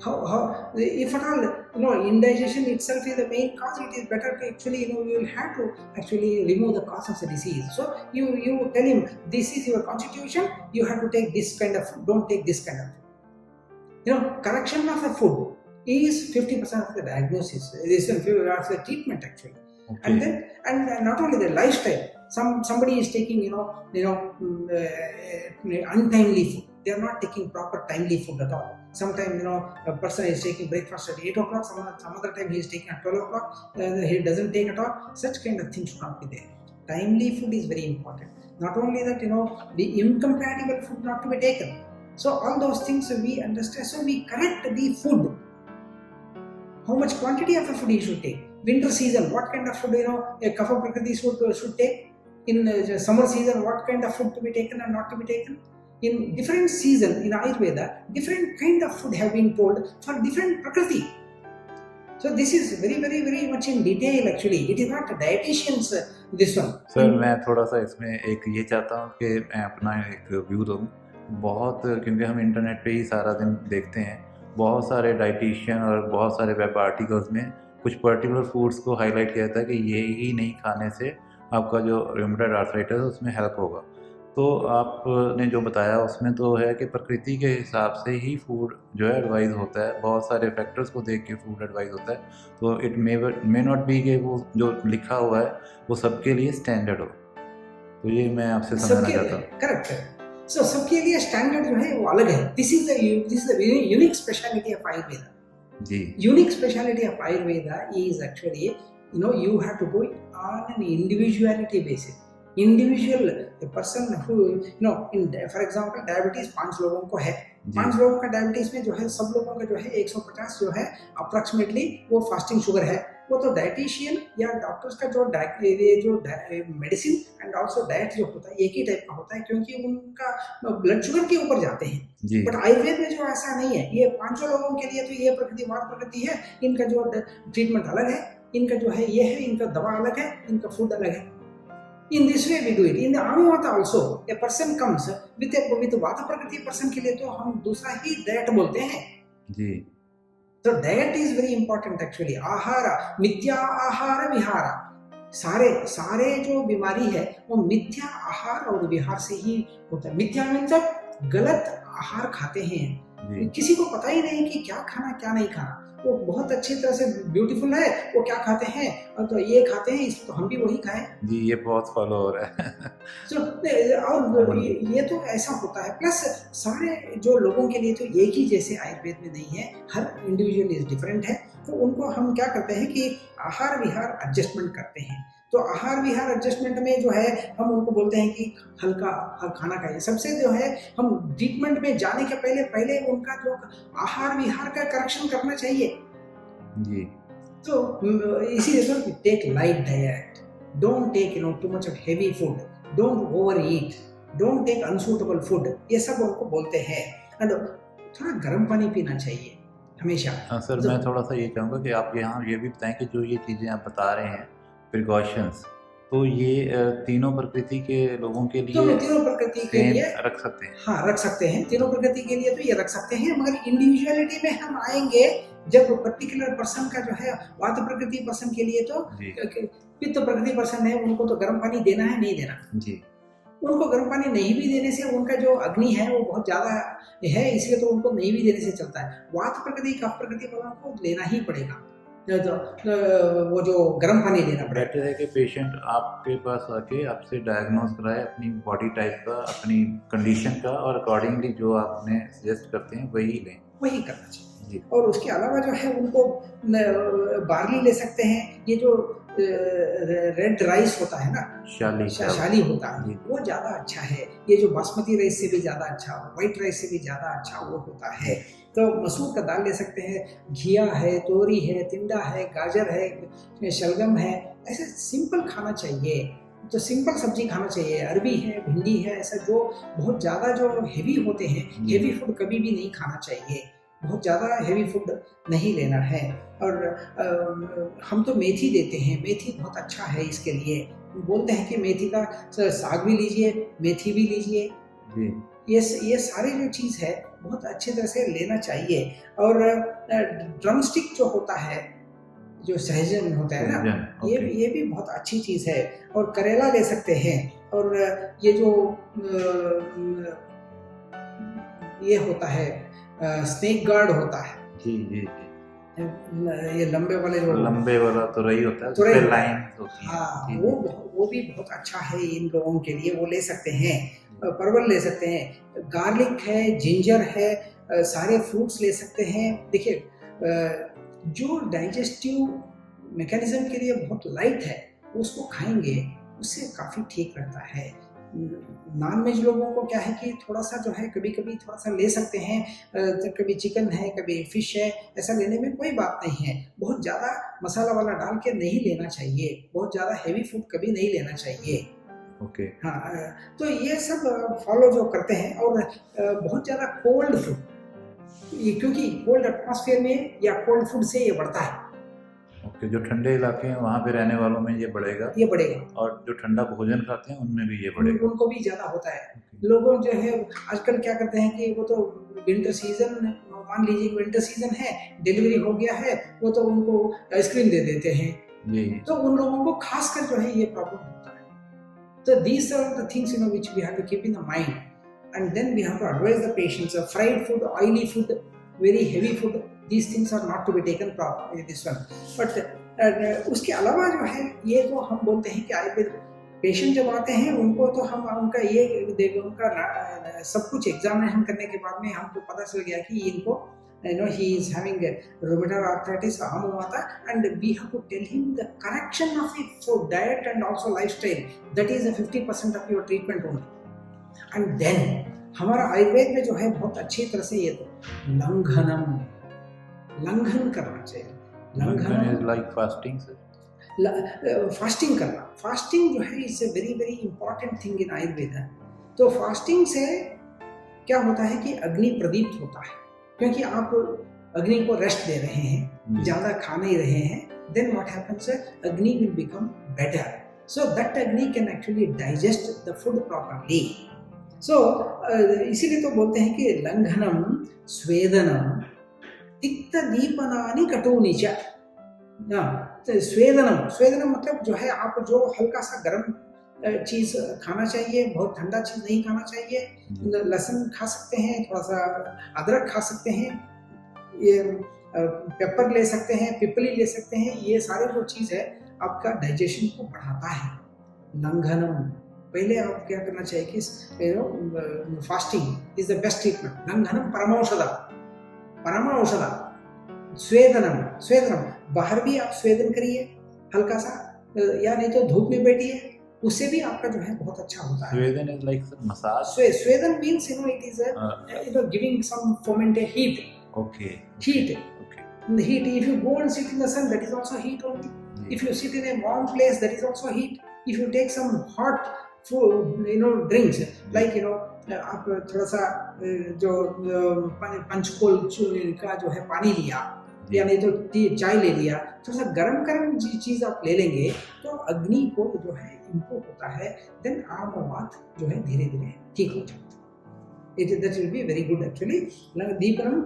How if at all, indigestion itself is the main cause, it is better to actually, you will have to actually remove the cause of the disease. So you tell him, this is your constitution, you have to take this kind of food, don't take this kind of food. Correction of the food is 50% of the diagnosis, this is of the treatment actually. Okay. And then, and not only the lifestyle, somebody is taking, untimely food. They are not taking proper timely food at all. Sometimes, a person is taking breakfast at 8 o'clock, some other time he is taking at 12 o'clock, he doesn't take at all. Such kind of things should not be there. Timely food is very important. Not only that, the incompatible food not to be taken. So all those things we understand. So we correct the food. How much quantity of the food he should take. Winter season, what kind of food, a Kapha Prakriti should take. In summer season, what kind of food to be taken and not to be taken. In different season in Ayurveda, different kind of food have been told for different Prakriti. So this is very, very, very much in detail actually. It is not a dietitian's this one. Sir मैं थोड़ा सा इसमें एक ये चाहता हूँ कि मैं अपना एक व्यू दूँ। बहुत, क्योंकि हम इंटरनेट पे ही सारा दिन देखते हैं, बहुत सारे डाइटिशियन और बहुत सारे वेब आर्टिकल्स में कुछ पर्टिकुलर फूड्स को हाईलाइट किया जाता है कि ये ही नहीं खाने से आपका जो रूमेटॉइड आर्थराइटिस है उसमें हेल्प होगा। तो आपने जो बताया उसमें तो है कि प्रकृति के हिसाब से ही फूड जो है एडवाइस होता है, बहुत सारे फैक्टर्स को देख के फूड एडवाइस होता है। तो इट मे नॉट बी कि वो जो लिखा हुआ है वो सबके लिए स्टैंडर्ड हो। तो ये मैं आपसे समझना चाहता हूँ। करेक्ट। सो सबके लिए स्टैंडर्ड जो है वो अलग है। This is the unique speciality of Ayurveda. जी, unique speciality of Ayurveda is actually you have to go on an individuality basis. Individual, the person who, for example, diabetes 5 लोगों को है, 5 लोगों का डायबिटीज में जो है, सब लोगों का जो है 150 जो है अप्रॉक्सीमेटली वो फास्टिंग शुगर है। वो तो डाइटिशियन या डॉक्टर्स का जो मेडिसिन एंड ऑल्सो डाइट जो होता है एक ही टाइप का होता है, क्योंकि उनका ब्लड शुगर के ऊपर जाते हैं। बट आयुर्वेद में जो ऐसा नहीं है, ये 5 लोगों के लिए तो ये प्रकृतिवाद प्रकृति है, इनका जो ट्रीटमेंट अलग है, इनका जो है ये है, इनका दवा अलग है, इनका फूड अलग है। In this way we do it. In the Anuvata also, a person comes with Vata Prakriti person के लिए तो हम दूसरा ही डाइट बोलते हैं जी। तो diet is very important actually. आहार, मिथ्या आहार विहार, सारे जो बीमारी है वो मिथ्या आहार और विहार से ही होता है। मिथ्या मतलब गलत आहार खाते हैं, किसी को पता ही नहीं कि क्या खाना क्या नहीं खाना। वो बहुत अच्छी तरह से ब्यूटीफुल है, वो क्या खाते हैं, और तो ये खाते हैं, इस तो हम भी वही खाएं जी। ये बहुत फॉलो हो रहा है और ये तो ऐसा होता है। प्लस सारे जो लोगों के लिए तो एक ही जैसे आयुर्वेद में नहीं है, हर इंडिविजुअल इज डिफरेंट है। तो उनको हम क्या करते हैं कि आहार विहार एडजस्टमेंट करते हैं। तो आहार विहार एडजस्टमेंट में जो है हम उनको बोलते हैं कि हल्का खाना खाइए। सबसे जो है हम ट्रीटमेंट में जाने के पहले उनका जो आहार विहार का करेक्शन करना चाहिए जी। तो इसीलिए तो take light diet, don't take too much of heavy food, don't overeat, don't take unsuitable food, ये सब उनको बोलते हैं। एंड थोड़ा गर्म पानी पीना चाहिए हमेशा। हाँ सर, मैं थोड़ा सा ये कहूँगा कि आप यहाँ ये भी बताएं कि जो ये चीज़ें आप बता रहे हैं प्रिकॉशंस, तो ये तीनों प्रकृति के लोगों के लिए तो तीनों प्रकृति के लिए रख सकते हैं। हाँ, रख सकते हैं। तीनों प्रकृति के लिए तो ये रख सकते हैं, मगर इंडिविजुअलिटी में हम आएंगे जब पर्टिकुलर पर्सन का जो है वात प्रकृति पर्सन के लिए तो पित्त प्रकृति पर्सन है, उनको तो गर्म पानी देना है नहीं देना जी। उनको गर्म पानी नहीं भी देने से उनका जो अग्नि है वो बहुत ज्यादा है, इसलिए तो उनको नहीं भी देने से चलता है। वात प्रकृति कफ प्रकृति वालों को लेना ही पड़ेगा, वो जो गर्म पानी लेना पड़ेगा। बेटर है कि पेशेंट आपके पास आके आपसे डायग्नोज कराए अपनी बॉडी टाइप का, अपनी कंडीशन का, और अकॉर्डिंगली जो आपने सजेस्ट करते हैं वही लें, वही करना चाहिए। और उसके अलावा जो है उनको बार्ली ले सकते हैं, ये जो रेड राइस होता है ना, शाली होता है, वो ज्यादा अच्छा है। ये जो बासमती राइस से भी ज्यादा अच्छा, व्हाइट राइस से भी ज्यादा अच्छा वो होता है। तो मसूर का दाल ले सकते हैं, घिया है, तोरी है, तिंडा है, गाजर है, शलगम है, ऐसे सिंपल खाना चाहिए। तो सिंपल सब्जी खाना चाहिए, अरबी है, भिंडी है, ऐसा जो बहुत ज़्यादा जो हेवी होते हैं, हेवी फूड कभी भी नहीं खाना चाहिए, बहुत ज़्यादा हेवी फूड नहीं लेना है। और हम तो मेथी देते हैं, मेथी बहुत अच्छा है इसके लिए। बोलते हैं कि मेथी का साग भी लीजिए, मेथी भी लीजिए, ये सारी जो चीज़ है बहुत अच्छी तरह से लेना चाहिए। और ड्रमस्टिक जो होता है, जो सहजन होता है ना, ये भी बहुत अच्छी चीज़ है। और करेला ले सकते हैं। और ये जो ये होता है स्नेक गार्ड होता है, जी जी जी, ये लंबे वाला तो रही होता है, उस पे लाइन होती है। हाँ, वो भी बहुत अच्छा है इन लोगों के लिए, वो ले सकते हैं। परवल ले सकते हैं, गार्लिक है, जिंजर है, सारे फ्रूट्स ले सकते हैं। देखिए जो डाइजेस्टिव मैकेनिज्म के लिए बहुत लाइट है उसको खाएंगे, उससे काफ़ी ठीक रहता है। नॉन वेज लोगों को क्या है कि थोड़ा सा जो है कभी कभी थोड़ा सा ले सकते हैं, कभी चिकन है, कभी फिश है, ऐसा लेने में कोई बात नहीं है। बहुत ज़्यादा मसाला वाला डाल के नहीं लेना चाहिए, बहुत ज़्यादा हेवी फूड कभी नहीं लेना चाहिए। ओके हाँ, तो ये सब फॉलो जो करते हैं। और बहुत ज़्यादा कोल्ड फूड, क्योंकि कोल्ड एटमॉस्फेयर में या कोल्ड फूड से ये बढ़ता है। ओके, जो ठंडे इलाके हैं वहाँ पे रहने वालों में ये बढ़ेगा, और जो ठंडा भोजन खाते हैं उनमें भी ये बढ़ेगा, उनको भी ज़्यादा होता है। लोगों जो है आजकल क्या करते हैं कि वो तो विंटर सीजन, मान लीजिए विंटर सीजन है, डिलीवरी हो गया है, वो तो उनको आइसक्रीम दे देते हैं जी। तो उन लोगों को खासकर जो है ये प्रॉब्लम होता है। तो these are the things which we have to keep in the mind, and then we have to advise the patients. Fried food, oily food, very heavy food, these things are not to be taken properly, this one. But उसके अलावा जो है ये तो हम बोलते हैं कि आयुर्वेद पेशेंट जब आते हैं उनको तो हम उनका ये उनका सब कुछ एग्जामिनेशन करने के बाद में हमको पता चल गया कि इनको he is having a rheumatoid arthritis, Amavata, and we have to tell him the correction of the food, diet and also lifestyle. That is a 50% of your treatment only. And then हमारा आयुर्वेद में जो है बहुत अच्छी तरह से ये तो लंघन करना चाहिए. लंघन is like fasting, sir. Fasting करना, फास्टिंग जो है is a very very important thing in Ayurveda. तो फास्टिंग से क्या होता है कि अग्नि प्रदीप्त होता है, क्योंकि आप अग्नि को रेस्ट दे रहे हैं, ज्यादा खा नहीं रहे हैं. Then what happens, agni will become better, so that agni can actually digest the food properly. So इसीलिए तो बोलते हैं कि लंघनम स्वेदनम तिक्त दीपनानि कटूनि च. स्वेदनम मतलब जो है आप जो हल्का सा गर्म चीज खाना चाहिए, बहुत ठंडा चीज नहीं खाना चाहिए. लहसुन खा सकते हैं, थोड़ा सा अदरक खा सकते हैं, ये पेपर ले सकते हैं, पिपली ले सकते हैं. ये सारे जो चीज है आपका डाइजेशन को बढ़ाता है. लंघनम, पहले आप क्या करना चाहिए कि fasting is the best treatment. लंघनम परम औषधा. स्वेदनम बाहर भी आप स्वेदन करिए हल्का सा, या नहीं तो धूप में बैठिए, उससे भी आपका जो है बहुत अच्छा होता है. Swedana is like massage. Swedana means it is giving some fermented heat. Okay. Heat. Okay. The heat. If you go and sit in the sun, that is also heat only. If you sit in a warm place, that is also heat. If you take some hot food, drinks, like आप थोड़ा सा जो पंचकोल का जो है पानी लिया, या नहीं तो चाय ले लिया, थोड़ा सा गरम चीज आप ले लेंगे तो अग्नि को जो है इम्प्रूव होता है. देन आमवात जो है धीरे धीरे ठीक हो जाता है. that will be very good actually. दीपनम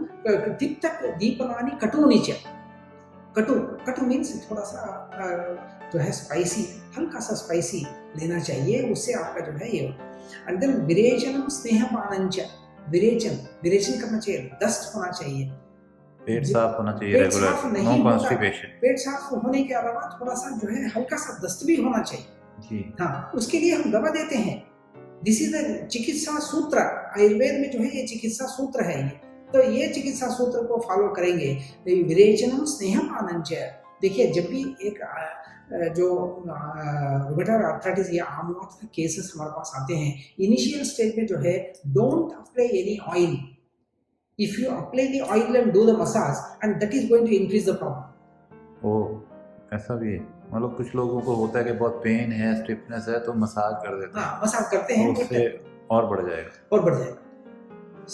तिक्तक दीपनानि कटूनि च. कटु मीन्स थोड़ा सा जो है स्पाइसी, हल्का सा स्पाइसी लेना चाहिए, उससे आपका जो है ये. And then विरेचनम स्नेहपानंच. विरेचन करना चाहिए, दस्त होना चाहिए, पेट साफ होना चाहिए, रेगुलर, नो कॉन्स्टिपेशन. पेट साफ होने के अलावा थोड़ा सा जो है हल्का सा दस्त भी होना चाहिए जी. हाँ, उसके लिए हम दवा देते हैं. दिस इज द चिकित्सा सूत्र. आयुर्वेद में जो है ये चिकित्सा सूत्र है. ये तो ये चिकित्सा सूत्र को फॉलो करेंगे. विरेचनम स्नेहपानंच. देखिए, जब भी एक जो रूमेटॉइड आर्थराइटिस या आमवात के केसेस हमारे पास आते हैं, इनिशियल स्टेज में जो है don't apply any oil. If you apply the oil and do the massage, and that is going to increase the problem. ऐसा भी है. मतलब कुछ लोगों को होता है कि बहुत पेन है, स्टिफनेस है, तो मसाज कर देते हैं. हाँ, मसाज करते हैं, उससे और बढ़ जाएगा.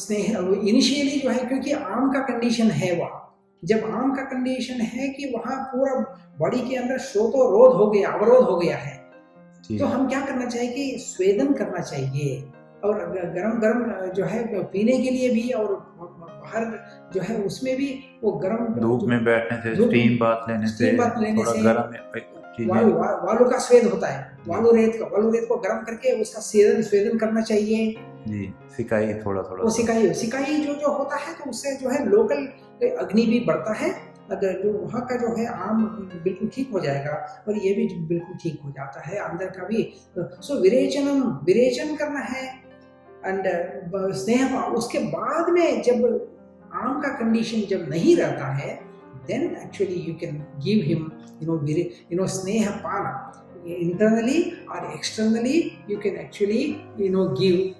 स्नेह इनिशियली जो है, क्योंकि आम का कंडीशन है वहाँ. जब आम का कंडीशन है कि वहाँ पूरा बॉडी के अंदर श्रोतोरोध हो गया, अवरोध हो गया है, तो हम क्या करना चाहिए कि स्वेदन करना चाहिए. और गरम जो है पीने के लिए भी, और बाहर जो है उसमें भी वो गरम धूप में बैठने से, स्टीम बाथ लेने से, थोड़ा गरम वालू का स्वेद होता है. वालू रेत को गरम करके उसका स्वेदन करना चाहिए जी. सिकाई थोड़ा वो सिकाई जो होता है, तो उससे जो है लोकल अग्नि भी बढ़ता है. अगर जो वहाँ का जो है आम बिल्कुल ठीक हो जाएगा, और ये भी बिल्कुल ठीक हो जाता है अंदर का भी. सो विरेचन करना है. एंड स्नेह, उसके बाद में जब आम का कंडीशन जब नहीं रहता है, then actually you can give him स्नेह पान. internally or externally you can actually give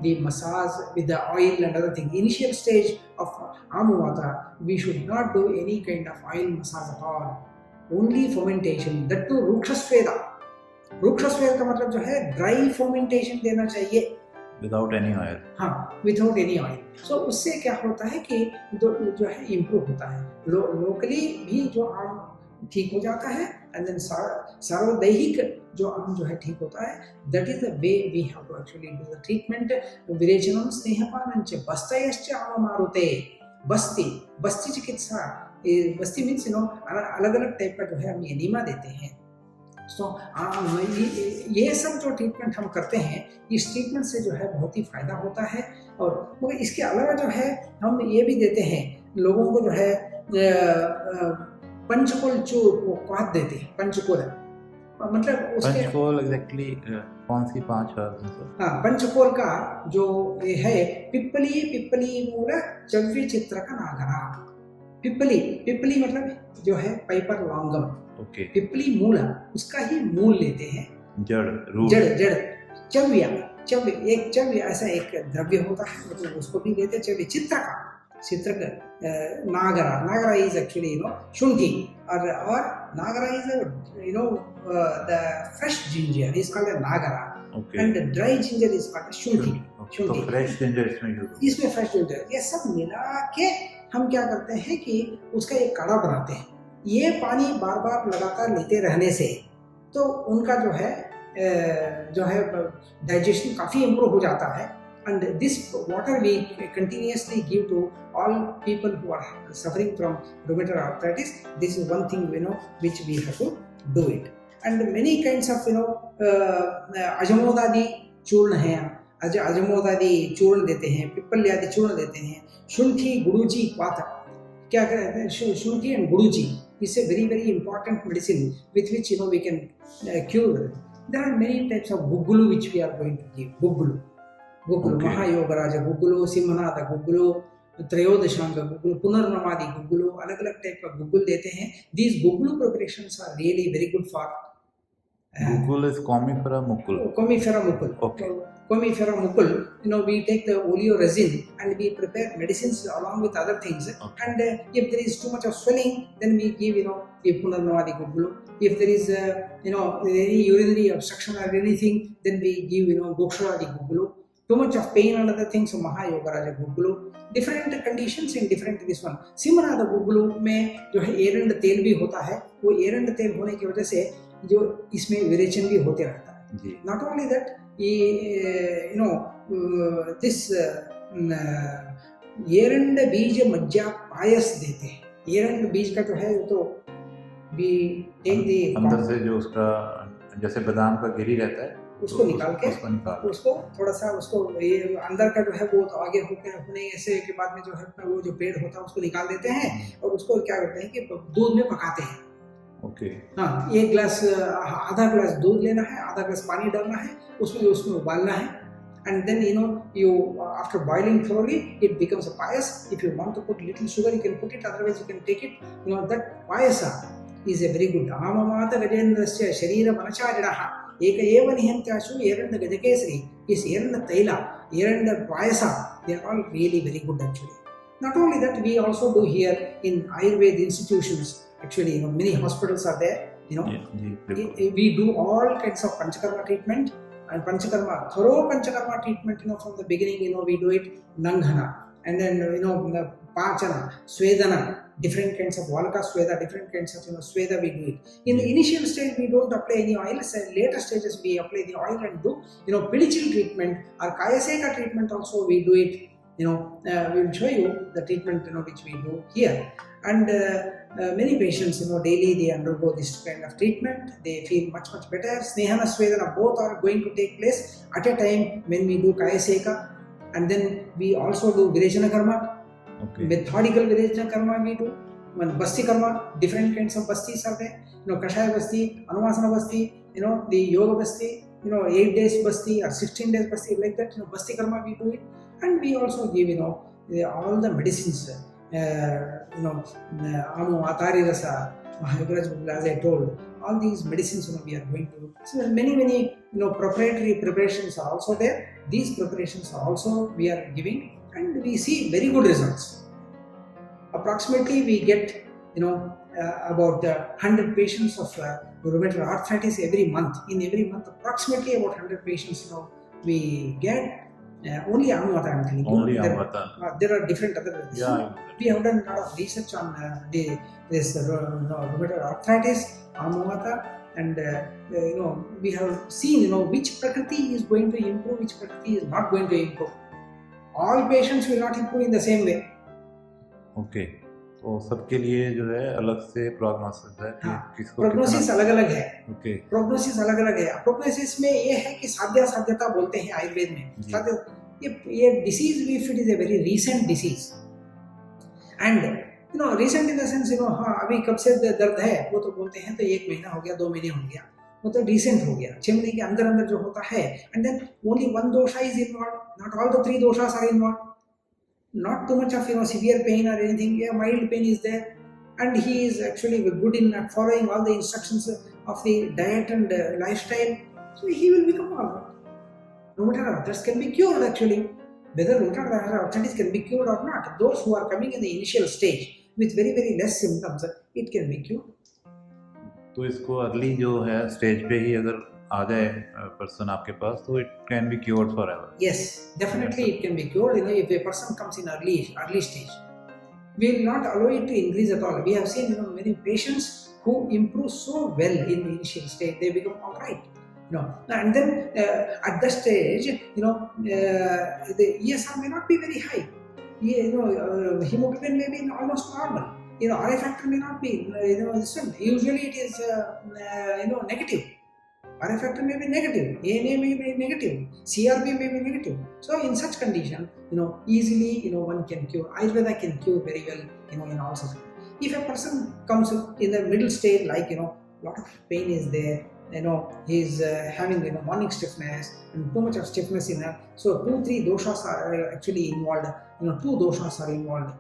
the massage with the oil and other thing. Initial stage of amuvata, we should not do any kind of oil massage at all, only fermentation. that too ruksha sweda का मतलब जो है dry fermentation देना चाहिए, without any oil. हाँ, without any oil. सो उससे क्या होता है कि जो है इम्प्रूव होता है. लोकली भी जो आम ठीक हो जाता है, एंड देन सार्वदैहिक जो आम जो है ठीक होता है. That is the way we have to actually do the treatment. विरेचनम स्नेहपानंच बस्तयश्च आममारुते. बस्ती चिकित्सा. बस्ती मीन्स अलग अलग टाइप का जो है हम एनीमा देते हैं. तो ये सब जो ट्रीटमेंट हम करते हैं, इस ट्रीटमेंट से जो है बहुत ही फायदा होता है. और मगर इसके अलावा जो है हम ये भी देते हैं लोगों को, जो है पंचकुल चूर्ण को क्वाथ देते हैं. मतलब उसके पंचकोल एग्जैक्टली कौन सी 5 herbs हैं सर? हाँ, पंचकोल का जो ये है पिप्पली मूल चव्य चित्र का नागरा। पिप्पली मतलब जो है पाइपर लॉन्गम, ओके, पिप्पली मूल उसका ही मूल लेते हैं, जड़, रूट। जड़ चव्य एक चव्य ऐसा एक द्रव्य होता है, मतलब उसको भी लेते हैं चव्य। चित्र का नागरा इज एक्चुअली शुंठी, और nagara is the fresh ginger is called nagara, and dry ginger is called shunthi. तो फ्रेश जिंजर इसमें फ्रेश जिंजर, ये सब मिला के हम क्या करते हैं कि उसका एक काढ़ा बनाते हैं। ये पानी बार बार लगातार लेते रहने से तो उनका जो है डाइजेशन काफ़ी इम्प्रूव हो जाता है। And this water we continuously give to all people who are suffering from rheumatoid arthritis. This is one thing which we have to do it. And many kinds of अजमोदादी चूर्ण है, अजमोदादी चूर्ण देते हैं, पिप्पल्यादि चूर्ण देते हैं, शुंठी गुड़ूची पाता क्या कहते हैं, शुंठी and गुड़ूची is a very very important medicine with which we can cure. There are many types of guggulu which we are going to give. Guggulu Okay. महायोगराज गुग्गुलु, सिंहनाथ गुग्गुलु, त्रयोदशांग गुग्गुलु, पुनर्नवादि गुग्गुलु, अलग अलग टाइप का गुग्गुल देते हैं। These guggulu preparations are really very good for Guggul is Commiphora mucul. Commiphora mucul. Okay. Commiphora mucul, we take the oleo resin and we prepare medicines along with other things. Okay. And if there is too much of swelling, then we give the punarnavadi guggulu. If there is any urinary obstruction or anything, then we give gokshuradi guggulu. Too much of pain and other things, so महायोगराज guggulu. Different conditions in different this one. सिमनाद guggulu में जो है एरंड तेल भी होता है, वो एरंड तेल होने की वजह से जो इसमें विरेचन भी होते रहता है। Not only that, this एरंड बीज मज्जा पायस देते हैं। एरंड बीज का जो है तो भी अंदर से जो उसका जैसे बादाम का गिरी रहता है उसको निकाल के उसको थोड़ा सा उसको ये अंदर का जो है वो तो आगे होने ऐसे के बाद में जो है वो जो पेड़ होता है उसको निकाल देते हैं और उसको क्या करते हैं कि दूध में पकाते हैं। ओके। हाँ, एक गिलास आधा गिलास दूध लेना है, आधा गिलास पानी डालना है, उसमें उबालना है, and then you after boiling thoroughly it becomes a payas. If you want to put little sugar you can put it, otherwise you can take it. That payasa is a very good. Amamata gajendrasya sharira manacharidaha एक एव निहंत्याशु एरंड गजकेसरी, इस एरंड तैला, एरंड पायसा, they are all really very good actually. Not only that, we also do here in Ayurveda institutions. Actually, many hospitals are there. We do all kinds of panchakarma treatment, and thorough panchakarma treatment. From the beginning, we do it nanghana, and then pachana, swedana, different kinds of valaka sweda, different kinds of sweda we do it. In the initial stage we don't apply any oils, and later stages we apply the oil and do pilichil treatment or kayaseka treatment also we do it. We will show you the treatment which we do here. And many patients daily they undergo this kind of treatment, they feel much better. Snehana swedana both are going to take place at a time when we do kayaseka, and then we also do virechana karma. Okay. Methodical virechana karma we do. When basti karma, different kinds of bastis are there. Kashaya basti, anuvasana basti, the yoga basti, 8 days basti or 16 days basti, like that. Basti karma we do it, and we also give all the medicines. Amu atari rasa, as I told, all these medicines we are going to. So many proprietary preparations are also there. These preparations are also we are giving. And we see very good results. Approximately we get about 100 patients of rheumatoid arthritis every month. In every month, approximately about 100 patients we get. Only Amavata I'm telling you. Only Amavata. There are different other. Yeah. We have done a lot of research on this rheumatoid arthritis, Amavata, and we have seen which prakriti is going to improve, which prakriti is not going to improve. All patients will not improve in the same way. Okay. तो सबके लिए जो है अलग से prognosis है कि किसको प्रोग्नोसिस अलग-अलग है। ओके। प्रोग्नोसिस अलग-अलग है। प्रोग्नोसिस में ये है कि साध्यता बोलते हैं आयुर्वेद में। ये disease if it is a very recent disease and recent in the sense हाँ अभी कब से दर्द है वो तो बोलते हैं तो 1 महीना हो गया, 2 महीने हो गया। मतलब डिसेंट हो गया, 6 महीने के अंदर अंदर जो होता है, and then only one dosha is involve, not all the 3 doshas are involve, not too much of severe pain or anything, yeah, mild pain is there, and he is actually good in following all the instructions of the diet and lifestyle, so he will become all right. Rheumatoid arthritis can be cured actually. Whether rheumatoid arthritis can be cured or not, those who are coming in the initial stage with very very less symptoms, it can be cured. तो इसको early जो है stage पे ही अगर आ जाए person आपके पास, तो it can be cured for ever. Yes, definitely it can be cured. You know, if a person comes in early stage, we will not allow it to increase at all. We have seen, you know, many patients who improve so well in the initial stage, they become all right. You know, and then at that stage, you know, the ESR may not be very high. You know, hemoglobin may be almost normal. You know, RA factor may not be, you know, this one. Usually it is, you know, negative. RA factor may be negative, ANA may be negative, CRP may be negative. So in such condition, you know, easily, you know, one can cure. Ayurveda can cure very well, you know, in all such. If a person comes in the middle stage, like, you know, lot of pain is there, you know, he is having, you know, morning stiffness and too much of stiffness in her. So 2-3 doshas are actually involved. You know, 2 doshas are involved.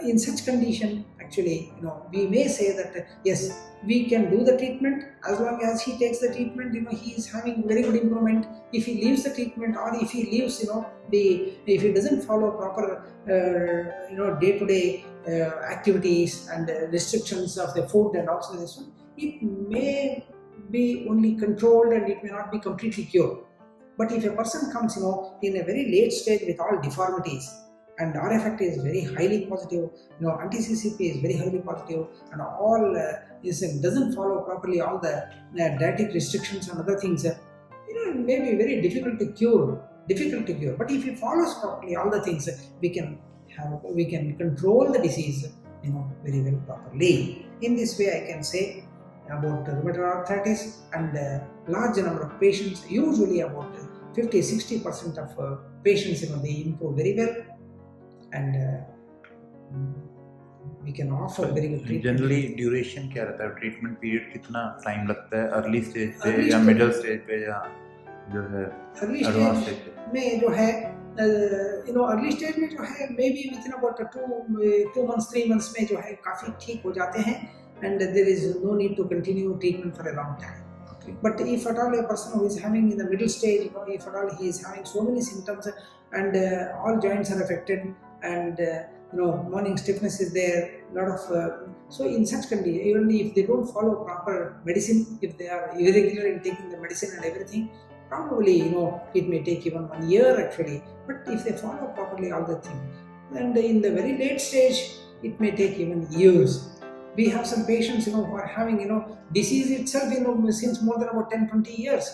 In such condition, actually, you know, we may say that yes, we can do the treatment as long as he takes the treatment. You know, he is having very good improvement. If he leaves the treatment, or if he leaves, you know, if he doesn't follow proper, you know, day-to-day activities and restrictions of the food and also this one, it may be only controlled and it may not be completely cured. But if a person comes, you know, in a very late stage with all deformities, and RA factor is very highly positive, you know, anti-CCP is very highly positive, and all doesn't follow properly all the dietetic restrictions and other things, you know, it may be very difficult to cure. But if he follows properly all the things, we can control the disease, you know, very well properly. In this way, I can say about rheumatoid arthritis, and large number of patients, usually about 50-60% of patients, you know, they improve very well, and we can offer very good treatment. Generally duration क्या रहता है, treatment period कितना time लगता है early stage पे या middle stage पे या जो है एडवांस स्टेज पे में जो है, you know, अर्ली स्टेज में जो है may be with in about 2 months 3 months में जो है काफ़ी ठीक हो जाते हैं, and there is no need to continue treatment for a long time. But if at all a person who is having in the middle stage, you know, if at all he is having so many symptoms and all joints are affected, and you know, morning stiffness is there, lot of so in such condition, even if they don't follow proper medicine, if they are irregular in taking the medicine and everything, probably, you know, it may take even 1 year actually. But if they follow properly all the things, and in the very late stage, it may take even years. We have some patients, you know, who are having, you know, disease itself, you know, since more than about 10-20 years.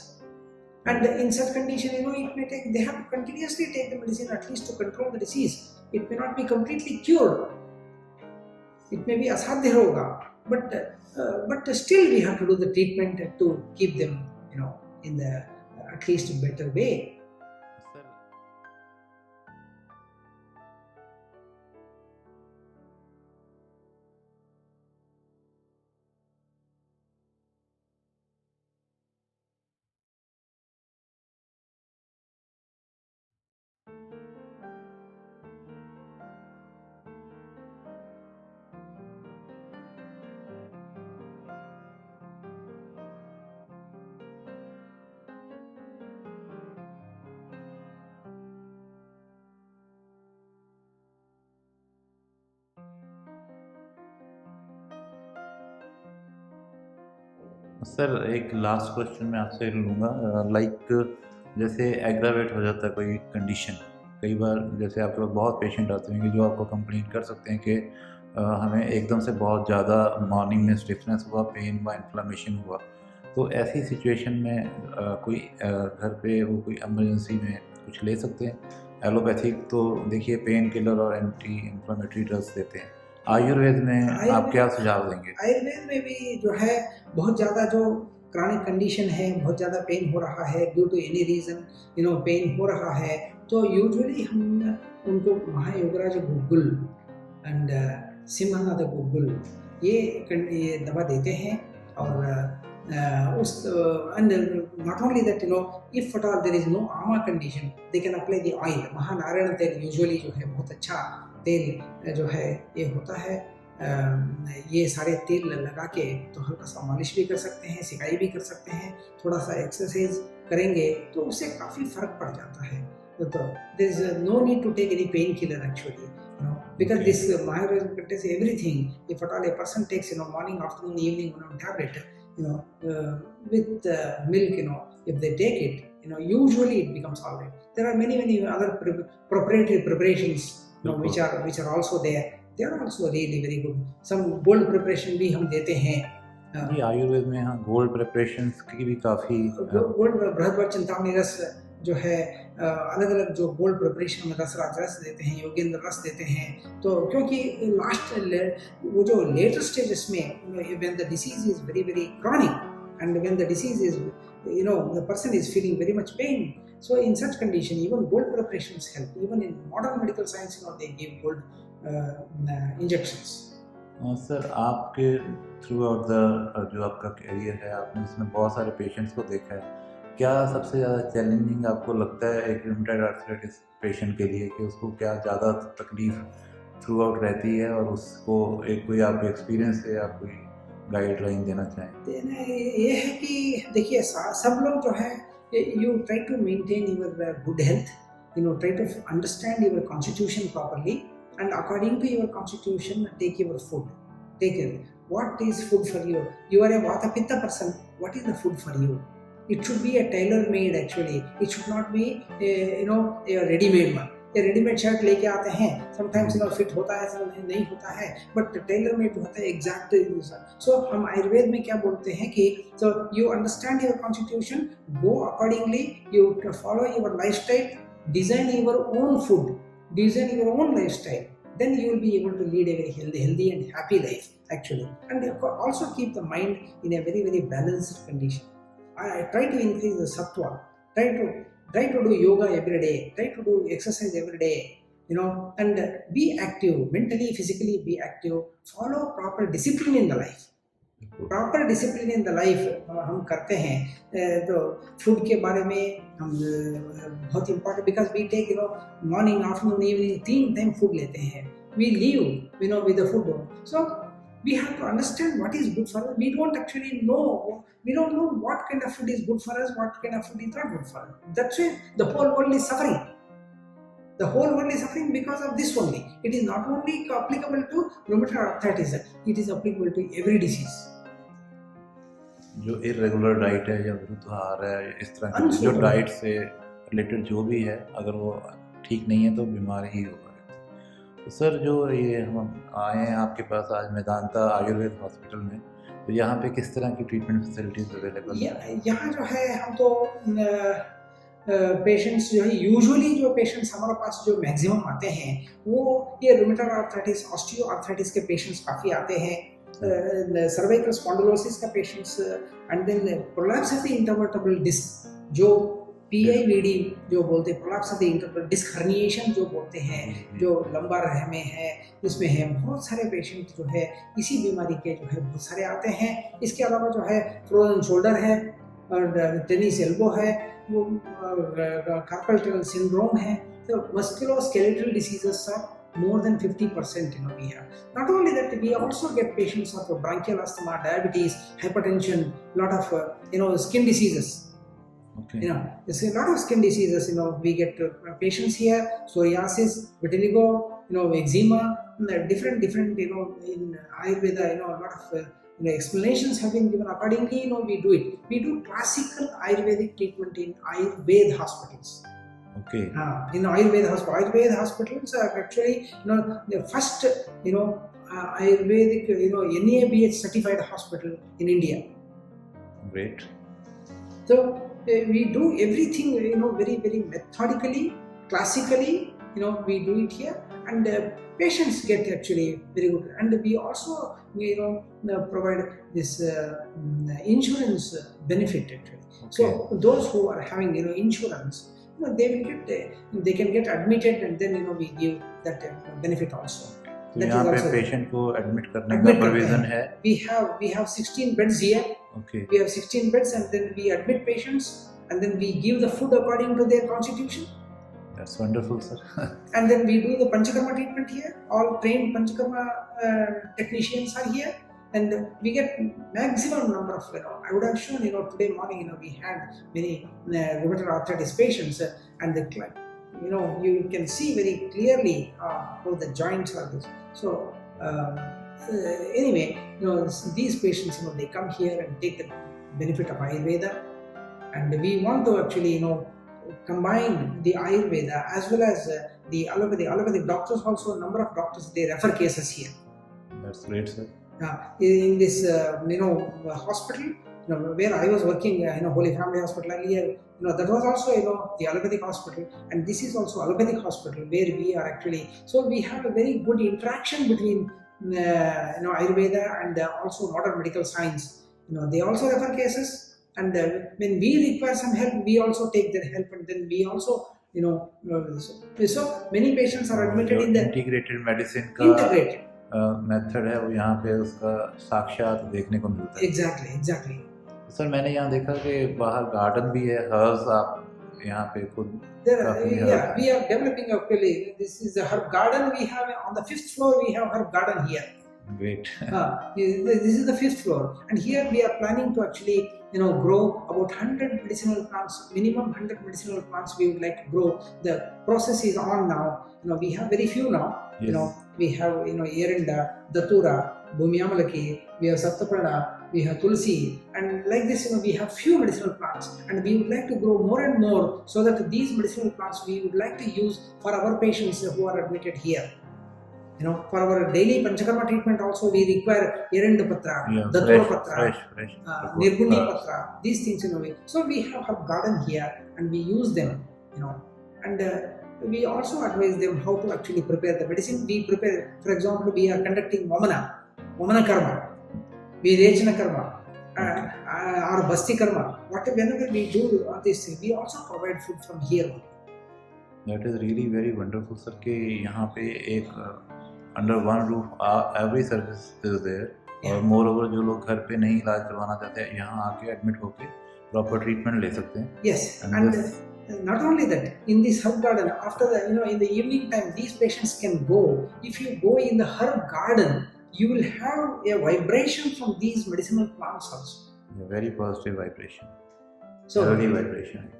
And in such condition, you know, it may take, they have to continuously take the medicine at least to control the disease. It may not be completely cured. It may be asadhya roga, but still we have to do the treatment to keep them, you know, in the at least better way. Sir एक last question मैं आपसे लूँगा, like जैसे aggravate हो जाता है कोई condition, कई बार जैसे आपके पास बहुत पेशेंट आते हैं जो आपको कंप्लेन कर सकते हैं कि हमें एकदम से बहुत ज़्यादा मॉर्निंग में स्टिफनेस हुआ, पेन हुआ, इन्फ्लामेशन हुआ, तो ऐसी सिचुएशन में कोई घर पे वो कोई इमरजेंसी में कुछ ले सकते हैं? एलोपैथिक तो देखिए पेन किलर और एंटी इन्फ्लामेटरी ड्रग्स देते हैं, आयुर्वेद में आप क्या सुझाव देंगे? आयुर्वेद में भी जो है बहुत ज़्यादा जो क्रॉनिक कंडीशन है, बहुत ज़्यादा पेन हो रहा है due to any reason, you know, pain हो रहा है, तो यूजुअली हम उनको महायोगराज गुग्गुल एंड सिंहनाद गुग्गुल ये दवा देते हैं, और and not only that, if at all there is no ama condition, they can apply the oil. Mahanarayan तेल usually जो है बहुत अच्छा तेल जो है ये होता है, ये सारे तेल लगा के तो हल्का सा मालिश भी कर सकते हैं, सिकाई भी कर सकते हैं, थोड़ा सा एक्सरसाइज करेंगे तो उससे काफ़ी फर्क पड़ जाता है. तो there is no need to take any painkiller actually, because this Mahayurveda contains everything. If at all a person takes morning, afternoon, evening tablet, with milk, if they take it, usually it becomes all right. There are many other proprietary preparations, which are also there. They are also really very good. Some gold preparation भी हम देते हैं. जी, आयुर्वेद में हाँ gold preparations की भी काफ़ी gold बृहद चिंतामणि रस जो है, अलग अलग जो गोल्ड प्रिपरेशन में रसराज रस देते हैं, योगेंद्र रस देते हैं. तो क्योंकि लास्ट वो जो लेटर स्टेजेस में, when the disease is very chronic and when the disease is, the person is feeling very much pain, so in such condition even gold preparations help. Even in modern medical science, they give gold injections. Sir, आपके through out the जो आपका career है, आपने उसमें बहुत सारे patients को देखा है. क्या सबसे ज़्यादा चैलेंजिंग आपको लगता है एक रूमेटॉइड आर्थराइटिस पेशेंट के लिए, कि उसको क्या ज़्यादा तकलीफ थ्रू आउट रहती है, और उसको एक कोई आपके एक्सपीरियंस से आप कोई गाइडलाइन देना चाहें? ये है कि देखिए, सब लोग जो है, you try to maintain your good health, try to understand your constitution properly, and according to your constitution take your food. Take it. What is food for you? You are a Vata Pitta person. What is the food for you? It should be a tailor-made actually. It should not be a ready-made one. A ready-made shirt लेके आते हैं, sometimes fit होता है, sometimes नहीं होता है, but tailor-made होता है exact. So हम आयुर्वेद में क्या बोलते हैं कि so you understand your constitution, go accordingly, you follow your lifestyle, design your own food, design your own lifestyle, then you will be able to lead a very healthy and happy life actually. And also keep the mind in a very balanced condition. I try to increase the sattva, try to do yoga every day, try to do exercise every day, and be active, mentally, physically be active, follow proper discipline in the life. Proper discipline in the life हम करते हैं. तो food के बारे में हम बहुत important, because we take morning, afternoon, evening 3 time food लेते हैं. We live with the food. So we have to understand what is good for us. We don't actually know, we don't know what kind of food is good for us, what kind of food is not good for us. That's why the whole world is suffering. The whole world is suffering because of this only. It is not only applicable to rheumatoid arthritis, it is applicable to every disease. जो irregular diet है या विरुद्ध आहार है, इस तरह की जो डाइट से रिलेटेड जो भी है, अगर वो ठीक नहीं है तो बीमार ही होगा. तो सर, जो ये हम आए हैं आपके पास आज मेदांता आयुर्वेद हॉस्पिटल में, तो यहाँ पे किस तरह की ट्रीटमेंट फैसिलिटीज अवेलेबल है? यहाँ जो है, हम तो पेशेंट्स जो है, यूजुअली जो पेशेंट्स हमारे पास जो मैक्सिमम आते हैं वो ये रूमेटॉइड आर्थराइटिस, ऑस्टियो आर्थराइटिस के पेशेंट्स काफ़ी आते हैं. सर्वाइकल स्पॉन्डिलोसिस का patients, and then prolapse of the intervertebral disc, जो PIVD जो बोलते हैं, prolapse of the intervertebral disc herniation जो बोलते हैं, जो लंबर में है, इसमें है. बहुत सारे पेशेंट जो है इसी बीमारी के जो है बहुत सारे आते हैं. इसके अलावा जो है फ्रोजन शोल्डर है, और टेनिस एल्बो है, वो कार्पल टनल सिंड्रोम है. तो musculoskeletal diseases are more than 50% we have. Not only that, we also get patients of bronchial asthma, diabetes, hypertension, lot of skin diseases. Okay. There's a lot of skin diseases. We get patients here, psoriasis, vitiligo, eczema, different. In Ayurveda, a lot of explanations have been given accordingly. We do it. We do classical Ayurvedic treatment in Ayurveda hospitals. Okay. In Ayurveda hospitals are actually the first Ayurvedic NABH certified hospital in India. Great. So we do everything very methodically, classically. We do it here, and patients get actually very good. And we also provide this insurance benefit actually. Okay. So those who are having insurance, they can get admitted, and then we give that benefit also. तो That यहाँ is पे also patient को admit करने का admit करते provision हैं. है. We have 16 beds here. Okay. We have 16 beds, and then we admit patients, and then we give the food according to their constitution. That's wonderful, sir. And then we do the Panchakarma treatment here. All trained Panchakarma technicians are here, and we get maximum number of, I would have shown, today morning, we had many rheumatoid arthritis patients, and the, you can see very clearly how the joints are this. So anyway, these patients, they come here and take the benefit of Ayurveda, and we want to actually, combine the Ayurveda as well as the allopathy. Allopathic doctors also, number of doctors, they refer cases here. That's great, sir. In this hospital, where I was working, Holy Family Hospital earlier, that was also, the allopathic hospital, and this is also allopathic hospital where we are actually. So we have a very good interaction between Ayurveda and also modern medical science. They also refer cases. And when we require some help, we also take their help, and then we also, so many patients are admitted in the integrated medicine का method है वो यहाँ पे उसका साक्षात देखने को मिलता है. Exactly. सर मैंने यहाँ देखा कि बाहर गार्डन भी है, हर्ब्स आप यहाँ पे खुद. Yeah, we are developing actually. This is a herb garden. We have on the 5th floor. We have herb garden here. Great. This is the 5th floor, and here we are planning to actually, grow about 100 medicinal plants, minimum 100 medicinal plants we would like to grow. The process is on now. We have very few now. Yes. We have, Erinda, Datura, Bhumyamalaki, we have Saptaprana, we have Tulsi, and like this, we have few medicinal plants, and we would like to grow more and more, so that these medicinal plants we would like to use for our patients who are admitted here. For our daily Panchakarma treatment also we require Erinda Patra, Datura Patra, fresh. Nirguni Patra, these things in a way. So we have a garden here, and we use them, and we also advise them how to actually prepare the medicine. We prepare, for example, we are conducting Vamana Karma, Virechana Karma, or Basti Karma. Whenever we do all these things, we also provide food from here. That is really very wonderful, sir, कि यहाँ पे एक under one roof every service is there. और more over जो लोग घर पे नहीं इलाज करवाना चाहते हैं, यहाँ आके एडमिट होके प्रॉपर ट्रीटमेंट ले सकते हैं. Yes, and not only that, in this herb garden, after the, in the evening time, these patients can go. If you go in the herb garden, you will have a vibration from these medicinal plants also. A very positive vibration. So healthy vibration.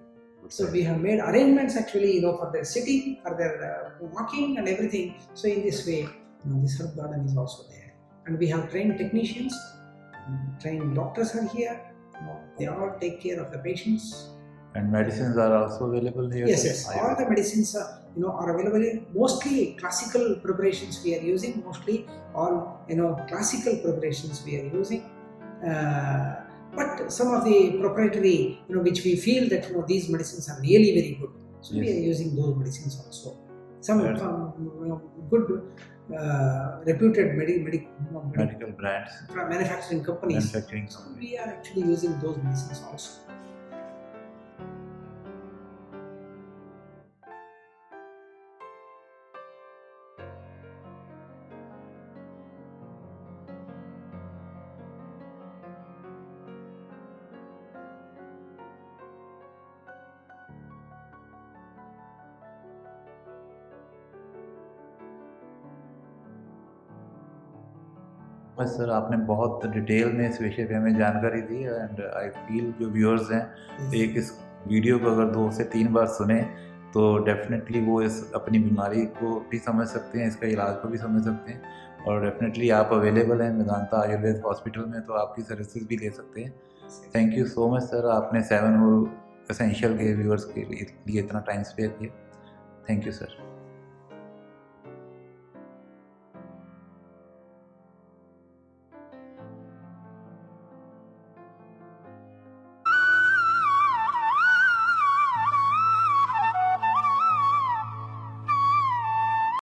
So we have made arrangements actually, for their sitting, for their walking and everything. So in this way, this herb garden is also there, and we have trained technicians, trained doctors are here. They all take care of the patients. And medicines are also available here. Yes. All the medicines are available here. Mostly classical preparations we are using. Mostly all classical preparations we are using. But some of the proprietary, which we feel that these medicines are really very good. So we are using those medicines also. Some good reputed medical brands, manufacturing companies. So we are actually using those medicines also. बस sir, आपने बहुत detail में इस विषय पे हमें जानकारी दी, and I feel जो व्यूअर्स हैं एक इस वीडियो को अगर 2 से 3 बार सुने तो डेफिनेटली वो इस अपनी बीमारी को भी समझ सकते हैं, इसका इलाज को भी समझ सकते हैं. और डेफिनेटली आप अवेलेबल हैं मेदांता आयुर्वेद हॉस्पिटल में, तो आपकी सर्विसेज भी ले सकते हैं. Thank you so much sir, आपने 7 होल एसेंशियल के व्यूअर्स के लिए इतना टाइम स्पेयर किया. Thank you sir.